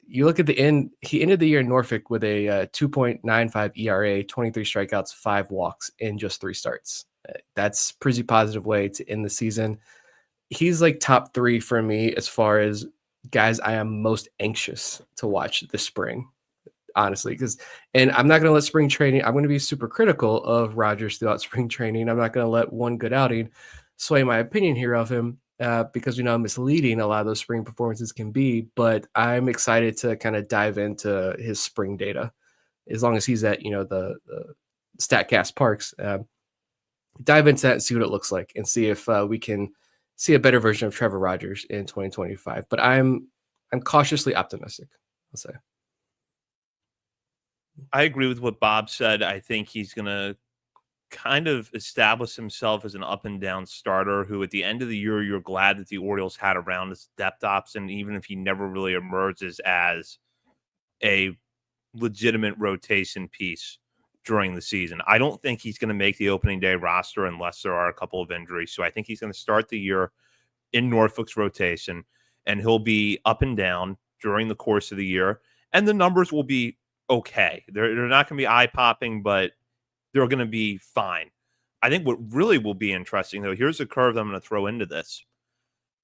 You look at the end, he ended the year in Norfolk with a 2.95 ERA, 23 strikeouts, 5 walks in just 3 starts. That's a pretty positive way to end the season. He's like top 3 for me as far as guys I am most anxious to watch this spring, honestly. And I'm not going to let spring training, I'm going to be super critical of Rogers throughout spring training. I'm not going to let one good outing sway my opinion here of him, because we know how misleading a lot of those spring performances can be. But I'm excited to kind of dive into his spring data, as long as he's at the Statcast Parks. Dive into that and see what it looks like, and see if we can see a better version of Trevor Rogers in 2025. But I'm cautiously optimistic, I'll say. I agree with what Bob said. I think he's going to kind of establish himself as an up and down starter who, at the end of the year, you're glad that the Orioles had around as depth option, even if he never really emerges as a legitimate rotation piece during the season. I don't think he's going to make the opening day roster unless there are a couple of injuries. So I think he's going to start the year in Norfolk's rotation, and he'll be up and down during the course of the year. And the numbers will be okay. They're not going to be eye-popping, but they're going to be fine. I think what really will be interesting, though, here's a curve I'm going to throw into this.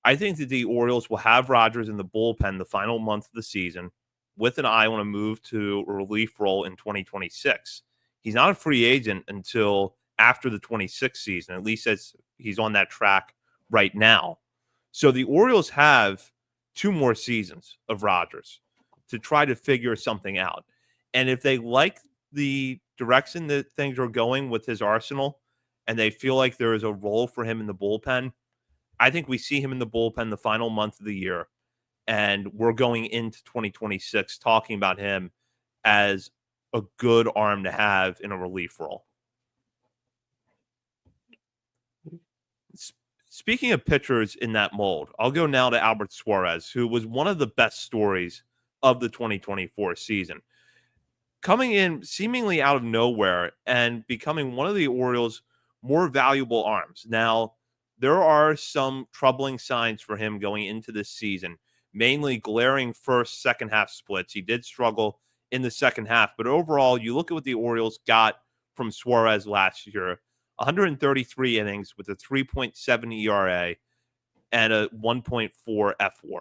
I think that the Orioles will have Rodgers in the bullpen the final month of the season with an eye on a move to a relief role in 2026. He's not a free agent until after the 26th season, at least as he's on that track right now. So the Orioles have 2 more seasons of Rodgers to try to figure something out. And if they like the direction that things are going with his arsenal and they feel like there is a role for him in the bullpen, I think we see him in the bullpen the final month of the year. And we're going into 2026 talking about him as a good arm to have in a relief role. Speaking of pitchers in that mold, I'll go now to Albert Suarez, who was one of the best stories of the 2024 season. Coming in seemingly out of nowhere and becoming one of the Orioles' more valuable arms. Now, there are some troubling signs for him going into this season, mainly glaring first, second half splits. He did struggle in the second half, but overall, you look at what the Orioles got from Suarez last year: 133 innings with a 3.7 ERA and a 1.4 F4.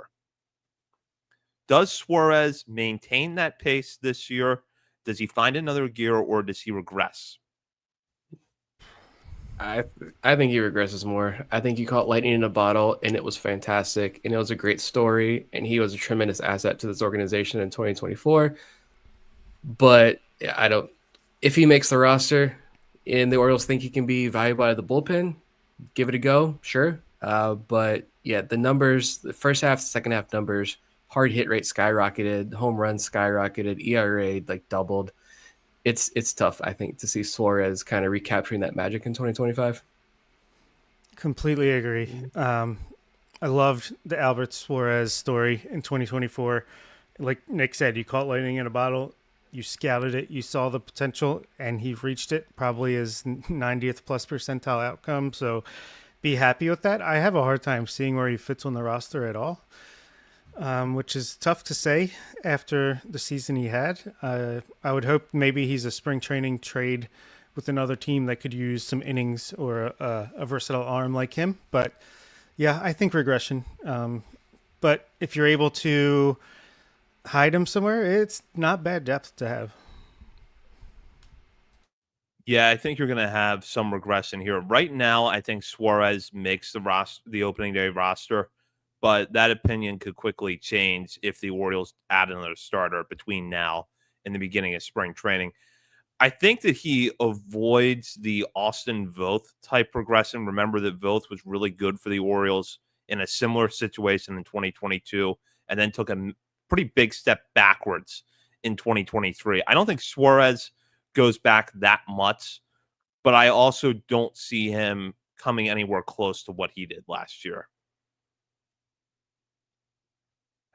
Does Suarez maintain that pace this year? Does he find another gear, or does he regress? I think he regresses more. I think you caught lightning in a bottle, and it was fantastic, and it was a great story, and he was a tremendous asset to this organization in 2024. But I don't. If he makes the roster, and the Orioles think he can be valuable out of the bullpen, give it a go, sure. But yeah, the numbers, the first half, second half numbers, hard hit rate skyrocketed, home runs skyrocketed, ERA like doubled. It's tough, I think, to see Suarez kind of recapturing that magic in 2025. Completely agree. I loved the Albert Suarez story in 2024. Like Nick said, you caught lightning in a bottle. You scouted it. You saw the potential, and he reached it. Probably his 90th plus percentile outcome. So be happy with that. I have a hard time seeing where he fits on the roster at all, which is tough to say after the season he had. I would hope maybe he's a spring training trade with another team that could use some innings or a versatile arm like him. But yeah, I think regression. But if you're able to hide him somewhere, it's not bad depth to have. Yeah, I think you're going to have some regression here. Right now, I think Suarez makes the opening day roster, but that opinion could quickly change if the Orioles add another starter between now and the beginning of spring training. I think that he avoids the Austin Voth type progression. Remember that Voth was really good for the Orioles in a similar situation in 2022 and then took a pretty big step backwards in 2023. I don't think Suarez goes back that much, but I also don't see him coming anywhere close to what he did last year.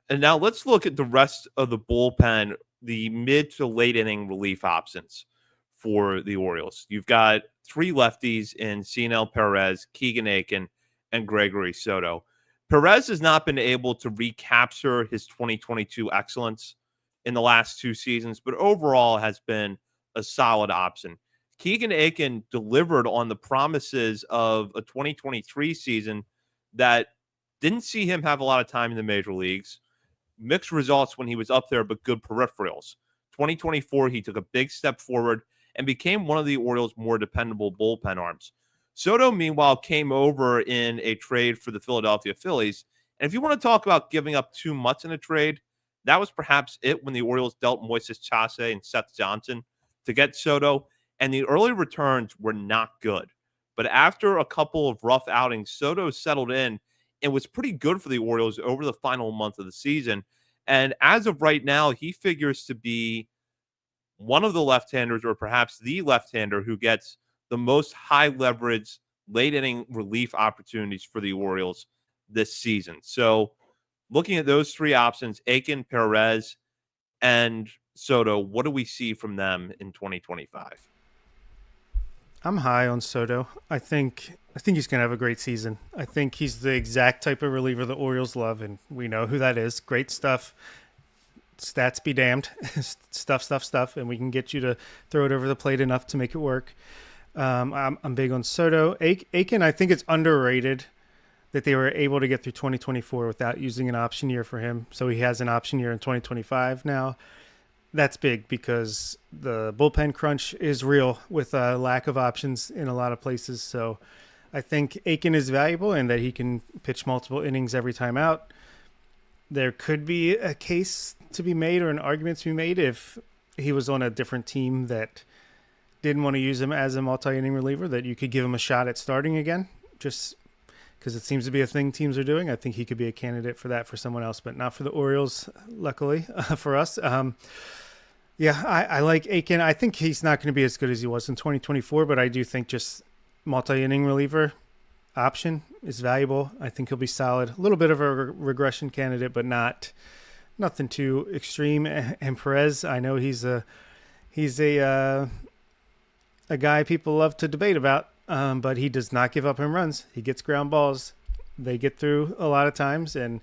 And now let's look at the rest of the bullpen, the mid to late inning relief options for the Orioles. You've got 3 lefties in Cionel Perez, Keegan Aiken, and Gregory Soto. Perez has not been able to recapture his 2022 excellence in the last 2 seasons, but overall has been a solid option. Keegan Aiken delivered on the promises of a 2023 season that didn't see him have a lot of time in the major leagues. Mixed results when he was up there, but good peripherals. 2024, he took a big step forward and became one of the Orioles' more dependable bullpen arms. Soto, meanwhile, came over in a trade for the Philadelphia Phillies. And if you want to talk about giving up too much in a trade, that was perhaps it when the Orioles dealt Moises Chase and Seth Johnson to get Soto. And the early returns were not good. But after a couple of rough outings, Soto settled in and was pretty good for the Orioles over the final month of the season. And as of right now, he figures to be one of the left-handers, or perhaps the left-hander, who gets the most high leverage late inning relief opportunities for the Orioles this season. So looking at those 3 options, Aiken, Perez, and Soto, what do we see from them in 2025? I'm high on Soto. I think he's going to have a great season. I think he's the exact type of reliever the Orioles love, and we know who that is. Great stuff. Stats be damned. stuff, and we can get you to throw it over the plate enough to make it work. I'm big on Soto. Aiken, I think it's underrated that they were able to get through 2024 without using an option year for him. So he has an option year in 2025 now. that's big because the bullpen crunch is real with a lack of options in a lot of places. So I think Aiken is valuable and that he can pitch multiple innings every time out. There could be a case to be made or an argument to be made if he was on a different team that didn't want to use him as a multi-inning reliever, that you could give him a shot at starting again, just because it seems to be a thing teams are doing. I think he could be a candidate for that for someone else, but not for the Orioles, luckily for us. Yeah, I like Aiken. I think he's not going to be as good as he was in 2024, but I do think just multi-inning reliever option is valuable. I think he'll be solid. A little bit of a regression candidate, but nothing too extreme. And Perez, I know he's a guy people love to debate about, but he does not give up home runs. He gets ground balls. They get through a lot of times, and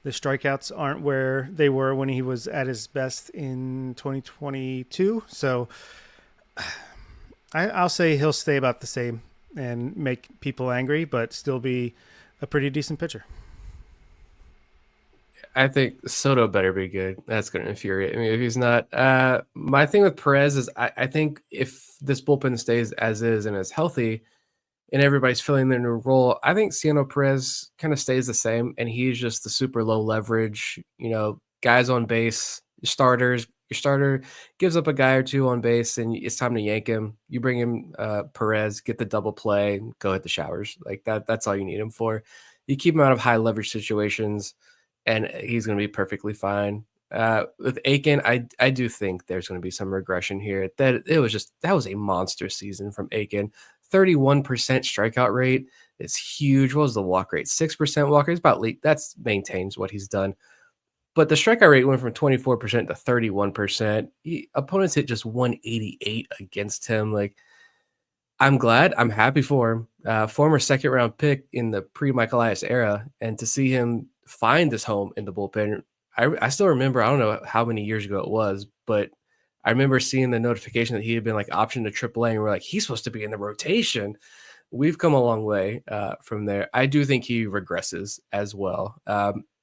the strikeouts aren't where they were when he was at his best in 2022. So I'll say he'll stay about the same and make people angry, but still be a pretty decent pitcher. I think Soto better be good. That's going to infuriate me if he's not. My thing with Perez is I think if this bullpen stays as is and is healthy and everybody's filling their new role, I think Ciano Perez kind of stays the same. And he's just the super low leverage, guys on base, starters. Your starter gives up a guy or two on base and it's time to yank him. You bring him Perez, get the double play, go hit the showers. Like that's all you need him for. You keep him out of high leverage situations and he's going to be perfectly fine. With Aiken, I do think there's going to be some regression here. That was a monster season from Aiken. 31% strikeout rate is huge. What was the walk rate? 6% walk rate. It's about that's maintains what he's done. But the strikeout rate went from 24% to 31%. Opponents hit just 188 against him. Like, I'm happy for him. Former second round pick in the pre-Michael Elias era, and to see him find this home in the bullpen. I still remember, I don't know how many years ago it was, but I remember seeing the notification that he had been like optioned to AAA, and we're like, he's supposed to be in the rotation. We've come a long way from there. I do think he regresses as well.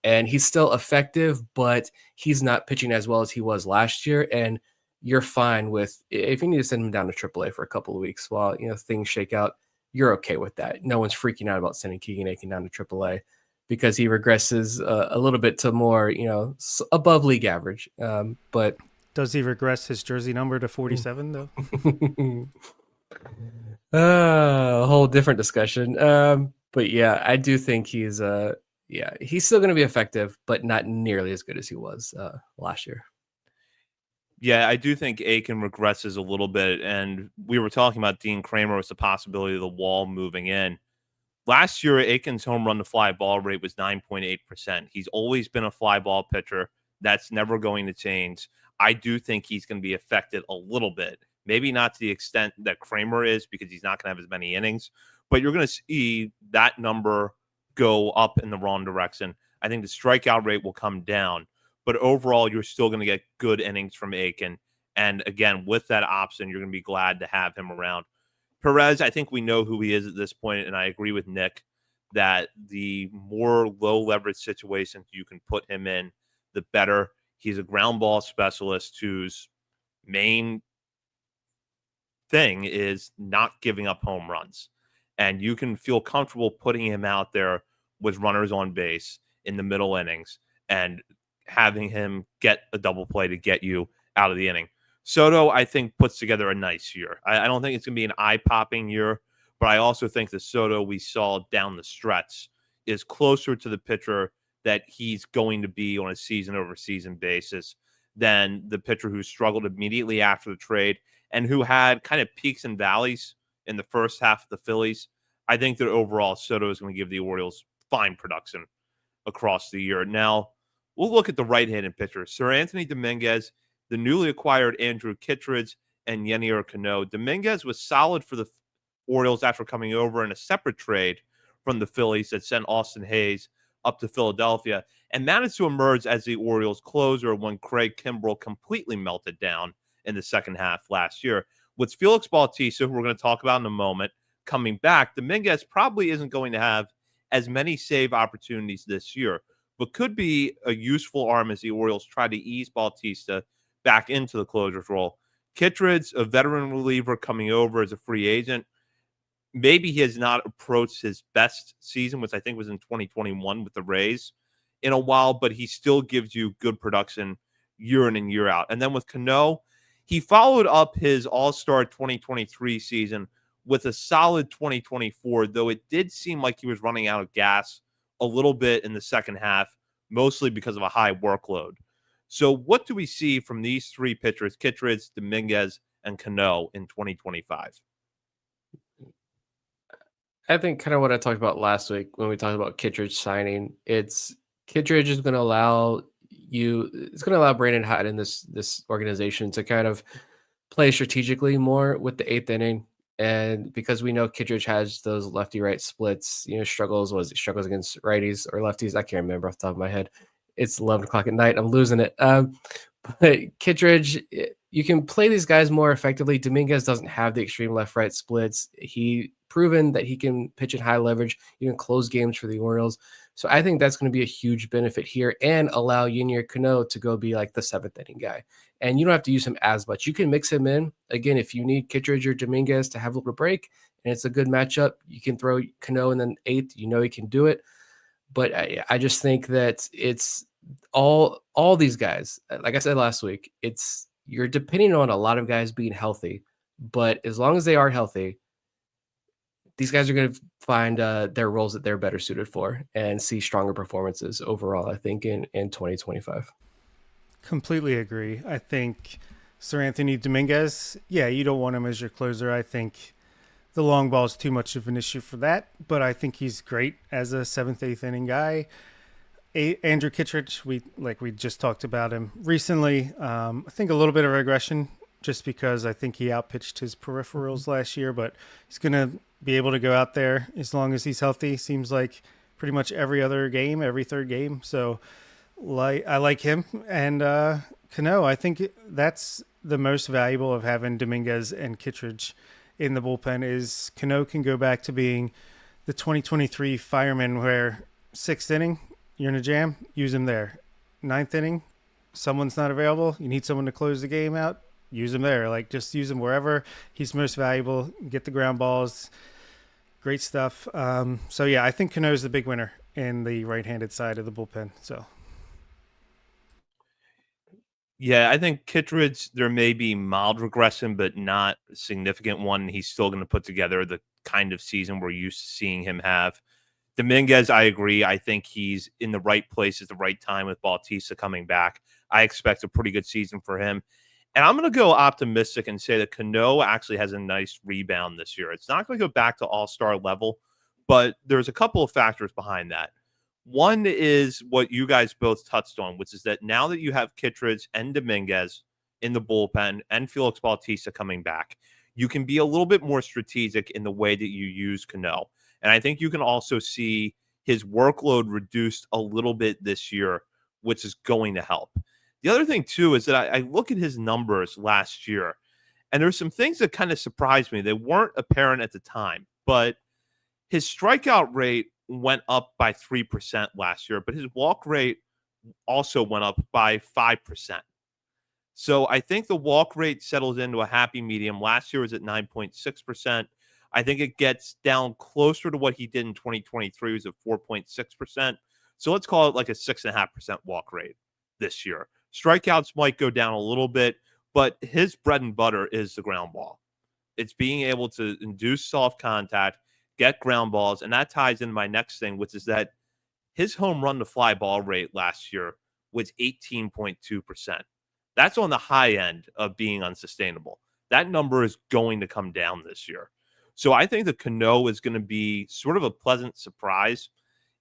And he's still effective, but he's not pitching as well as he was last year. And you're fine with, if you need to send him down to AAA for a couple of weeks while things shake out, you're okay with that. No one's freaking out about sending Keegan Aiken down to AAA because he regresses a little bit to more, above league average. But does he regress his jersey number to 47 though? A whole different discussion. But yeah, I do think he's still going to be effective, but not nearly as good as he was last year. Yeah, I do think Aiken regresses a little bit, and we were talking about Dean Kramer was the possibility of the wall moving in. Last year, Aiken's home run to fly ball rate was 9.8%. He's always been a fly ball pitcher. That's never going to change. I do think he's going to be affected a little bit. Maybe not to the extent that Kramer is because he's not going to have as many innings, but you're going to see that number go up in the wrong direction. I think the strikeout rate will come down, but overall, you're still going to get good innings from Aiken. And again, with that option, you're going to be glad to have him around. Perez, I think we know who he is at this point, and I agree with Nick that the more low leverage situations you can put him in, the better. He's a ground ball specialist whose main thing is not giving up home runs. And you can feel comfortable putting him out there with runners on base in the middle innings and having him get a double play to get you out of the inning. Soto, I think, puts together a nice year. I don't think it's going to be an eye-popping year, but I also think the Soto we saw down the stretch is closer to the pitcher that he's going to be on a season-over-season basis than the pitcher who struggled immediately after the trade and who had kind of peaks and valleys in the first half of the Phillies. I think that overall Soto is going to give the Orioles fine production across the year. Now, we'll look at the right-handed pitchers. Sir Anthony Dominguez, the newly acquired Andrew Kittredge, and Yennier Cano. Dominguez was solid for the Orioles after coming over in a separate trade from the Phillies that sent Austin Hayes up to Philadelphia and managed to emerge as the Orioles closer when Craig Kimbrell completely melted down in the second half last year. With Felix Bautista, who we're going to talk about in a moment, coming back, Dominguez probably isn't going to have as many save opportunities this year, but could be a useful arm as the Orioles try to ease Bautista back into the closer's role. Kittredge, a veteran reliever coming over as a free agent, maybe he has not approached his best season, which I think was in 2021 with the Rays, in a while, but he still gives you good production year in and year out. And then with Cano, he followed up his All-Star 2023 season with a solid 2024, though it did seem like he was running out of gas a little bit in the second half, mostly because of a high workload. So what do we see from these three pitchers, Kittredge, Dominguez, and Cano in 2025? I think kind of what I talked about last week when we talked about Kittredge signing. It's Kittredge is going to allow it's going to allow Brandon Hyde in this organization to kind of play strategically more with the eighth inning. And because we know Kittredge has those lefty right splits, struggles against righties or lefties. I can't remember off the top of my head. It's 11 o'clock at night. I'm losing it. But Kittredge, you can play these guys more effectively. Dominguez doesn't have the extreme left-right splits. He proven that he can pitch at high leverage. You can close games for the Orioles. So I think that's going to be a huge benefit here and allow Yennier Cano to go be like the seventh inning guy. And you don't have to use him as much. You can mix him in. Again, if you need Kittredge or Dominguez to have a little break and it's a good matchup, you can throw Cano in the eighth. He can do it. But I just think that it's all these guys, like I said last week, you're depending on a lot of guys being healthy. But as long as they are healthy, these guys are going to find their roles that they're better suited for and see stronger performances overall, I think, in 2025. Completely agree. I think Sir Anthony Dominguez, you don't want him as your closer. I think the long ball is too much of an issue for that, but I think he's great as a seventh, eighth inning guy. Andrew Kittredge, we just talked about him recently. I think a little bit of regression just because I think he outpitched his peripherals last year, but he's going to be able to go out there as long as he's healthy. Seems like pretty much every other game, every third game. So I like him. And Cano, I think that's the most valuable of having Dominguez and Kittredge in the bullpen is Cano can go back to being the 2023 fireman where sixth inning, you're in a jam, use him there. Ninth inning, someone's not available, you need someone to close the game out, use him there. Just use him wherever he's most valuable, get the ground balls, great stuff. I think Cano's the big winner in the right-handed side of the bullpen. So yeah, I think Kittredge, there may be mild regression, but not a significant one. He's still going to put together the kind of season we're used to seeing him have. Dominguez, I agree. I think he's in the right place at the right time with Bautista coming back. I expect a pretty good season for him. And I'm going to go optimistic and say that Cano actually has a nice rebound this year. It's not going to go back to all-star level, but there's a couple of factors behind that. One is what you guys both touched on, which is that now that you have Kittredge and Dominguez in the bullpen and Felix Bautista coming back, you can be a little bit more strategic in the way that you use Cano. And I think you can also see his workload reduced a little bit this year, which is going to help. The other thing, too, is that I look at his numbers last year, and there's some things that kind of surprised me. They weren't apparent at the time, but his strikeout rate went up by 3% last year, but his walk rate also went up by 5%. So I think the walk rate settles into a happy medium. Last year was at 9.6%. I think it gets down closer to what he did in 2023, was at 4.6%. So let's call it like a 6.5% walk rate this year. Strikeouts might go down a little bit, but his bread and butter is the ground ball. It's being able to induce soft contact, get ground balls, and that ties into my next thing, which is that his home run to fly ball rate last year was 18.2%. That's on the high end of being unsustainable. That number is going to come down this year. So I think that Cano is going to be sort of a pleasant surprise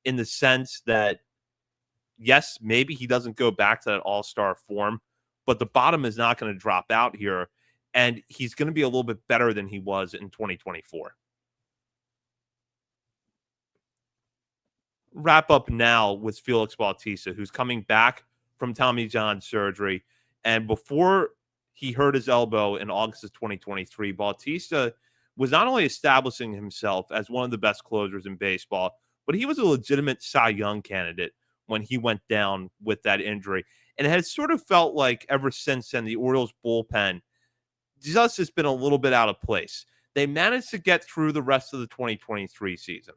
in the sense that, yes, maybe he doesn't go back to that all-star form, but the bottom is not going to drop out here, and he's going to be a little bit better than he was in 2024. Wrap up now with Felix Bautista, who's coming back from Tommy John surgery. And before he hurt his elbow in August of 2023, Bautista was not only establishing himself as one of the best closers in baseball, but he was a legitimate Cy Young candidate when he went down with that injury. And it has sort of felt like ever since then, the Orioles bullpen just has been a little bit out of place. They managed to get through the rest of the 2023 season.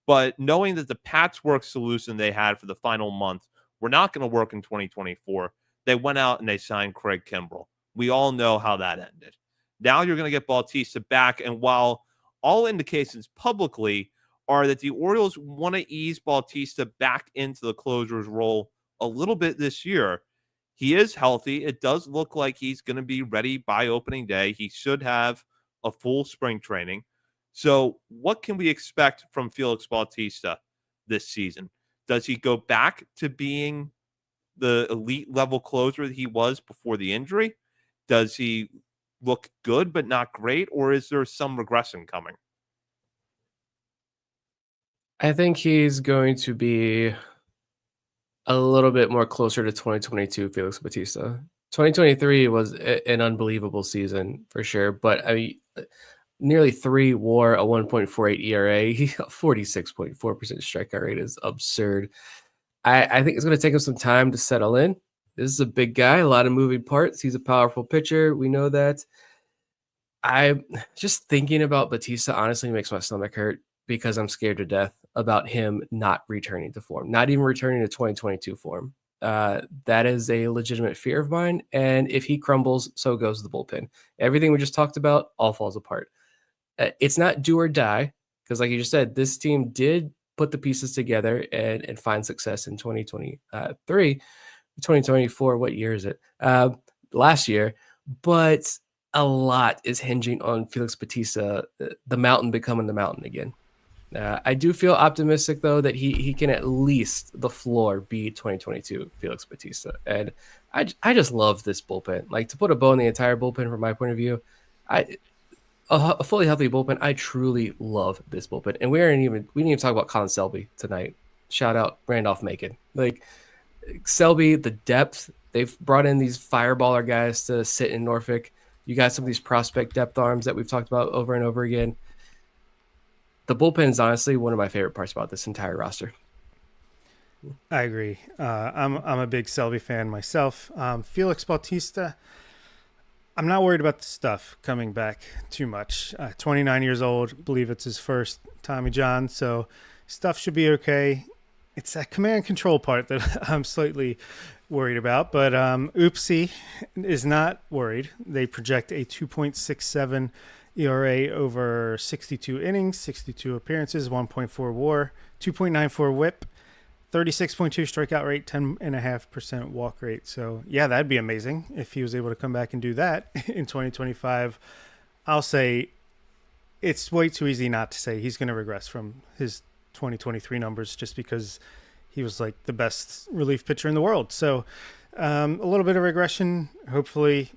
But knowing that the patchwork solution they had for the final month were not going to work in 2024, they went out and they signed Craig Kimbrell. We all know how that ended. Now you're going to get Bautista back. And while all indications publicly are that the Orioles want to ease Bautista back into the closer's role a little bit this year, he is healthy. It does look like he's going to be ready by opening day. He should have a full spring training. So, what can we expect from Felix Bautista this season? Does he go back to being the elite level closer that he was before the injury? Does he look good but not great, or is there some regression coming? I think he's going to be a little bit more closer to 2022 Felix Bautista. 2023 was an unbelievable season for sure, but I mean, nearly 3 WAR, a 1.48 ERA, 46.4% strikeout rate is absurd. I think it's going to take him some time to settle in. This is a big guy, a lot of moving parts. He's a powerful pitcher. We know that. I'm just thinking about Batista honestly makes my stomach hurt because I'm scared to death about him not returning to form, not even returning to 2022 form. That is a legitimate fear of mine. And if he crumbles, so goes the bullpen. Everything we just talked about all falls apart. It's not do or die because, like you just said, this team did put the pieces together and find success in 2023. 2024, what year is it? Last year. But a lot is hinging on Felix Bautista, the mountain becoming the mountain again. I do feel optimistic, though, that he can at least the floor be 2022 Felix Bautista. And I just love this bullpen. Like, to put a bow in the entire bullpen from my point of view, a fully healthy bullpen, I truly love this bullpen. And we didn't even talk about Colin Selby tonight. Shout out Randolph Macon. Like, Selby, the depth, they've brought in these fireballer guys to sit in Norfolk. You got some of these prospect depth arms that we've talked about over and over again. The bullpen is honestly one of my favorite parts about this entire roster. I agree. I'm a big Selby fan myself. Felix Bautista, I'm not worried about the stuff coming back too much. 29 years old, I believe it's his first Tommy John, so stuff should be okay. It's that command control part that I'm slightly worried about, but Oopsie is not worried. They project a 2.67 ERA over 62 innings, 62 appearances, 1.4 WAR, 2.94 WHIP, 36.2 strikeout rate, 10.5% walk rate. So, yeah, that'd be amazing if he was able to come back and do that in 2025. I'll say it's way too easy not to say he's going to regress from his 2023 numbers just because he was like the best relief pitcher in the world. So, a little bit of regression. Hopefully,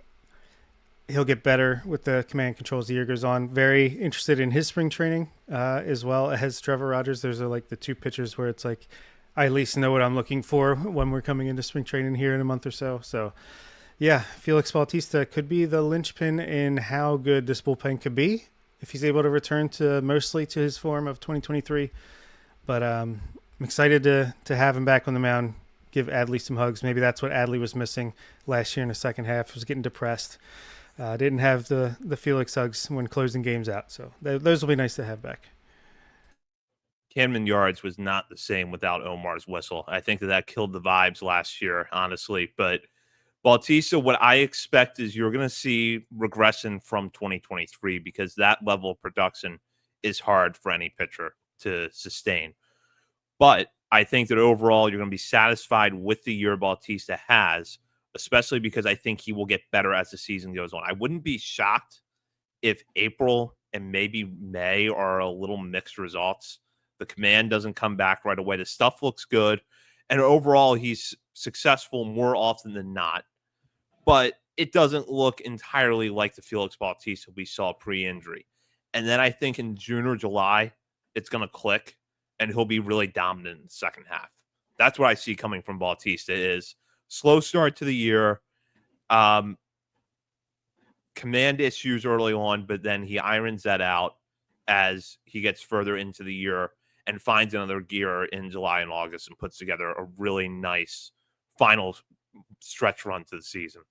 he'll get better with the command control as the year goes on. Very interested in his spring training as well as Trevor Rogers. Those are like the two pitchers where it's like, I at least know what I'm looking for when we're coming into spring training here in a month or so. So, yeah, Felix Bautista could be the linchpin in how good this bullpen could be if he's able to return to mostly to his form of 2023. But I'm excited to have him back on the mound, give Adley some hugs. Maybe that's what Adley was missing last year in the second half, was getting depressed. Didn't have the Felix hugs when closing games out. So those will be nice to have back. Camden Yards was not the same without Omar's whistle. I think that killed the vibes last year, honestly. But Bautista, what I expect is you're going to see regression from 2023 because that level of production is hard for any pitcher to sustain. But I think that overall you're going to be satisfied with the year Bautista has, especially because I think he will get better as the season goes on. I wouldn't be shocked if April and maybe May are a little mixed results. The command doesn't come back right away. The stuff looks good. And overall, he's successful more often than not. But it doesn't look entirely like the Felix Bautista we saw pre-injury. And then I think in June or July, it's going to click, and he'll be really dominant in the second half. That's what I see coming from Bautista is slow start to the year, command issues early on, but then he irons that out as he gets further into the year and finds another gear in July and August and puts together a really nice final stretch run to the season.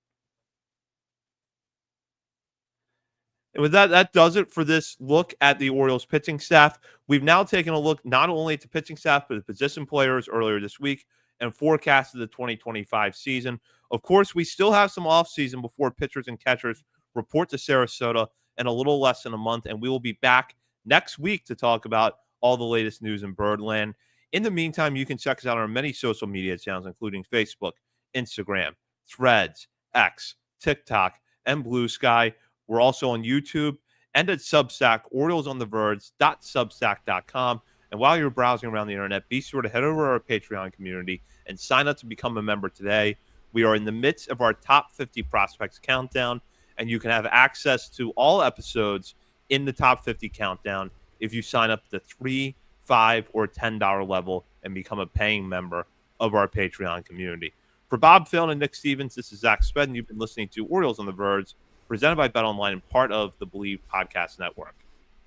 And with that, that does it for this look at the Orioles pitching staff. We've now taken a look not only at the pitching staff, but the position players earlier this week and forecasted the 2025 season. Of course, we still have some offseason before pitchers and catchers report to Sarasota in a little less than a month, and we will be back next week to talk about all the latest news in Birdland. In the meantime, you can check us out on our many social media channels, including Facebook, Instagram, Threads, X, TikTok, and Blue Sky. We're also on YouTube and at Substack, OriolesOnTheVerge.substack.com. And while you're browsing around the internet, be sure to head over to our Patreon community and sign up to become a member today. We are in the midst of our top 50 prospects countdown, and you can have access to all episodes in the top 50 countdown if you sign up at the $3, $5, or $10 level and become a paying member of our Patreon community. For Bob Phil and Nick Stevens, this is Zach Sped, and you've been listening to Orioles on the Verge, presented by BetOnline and part of the Believe Podcast Network.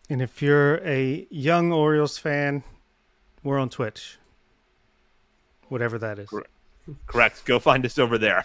And if you're a young Orioles fan, we're on Twitch. Whatever that is. Correct. Go find us over there.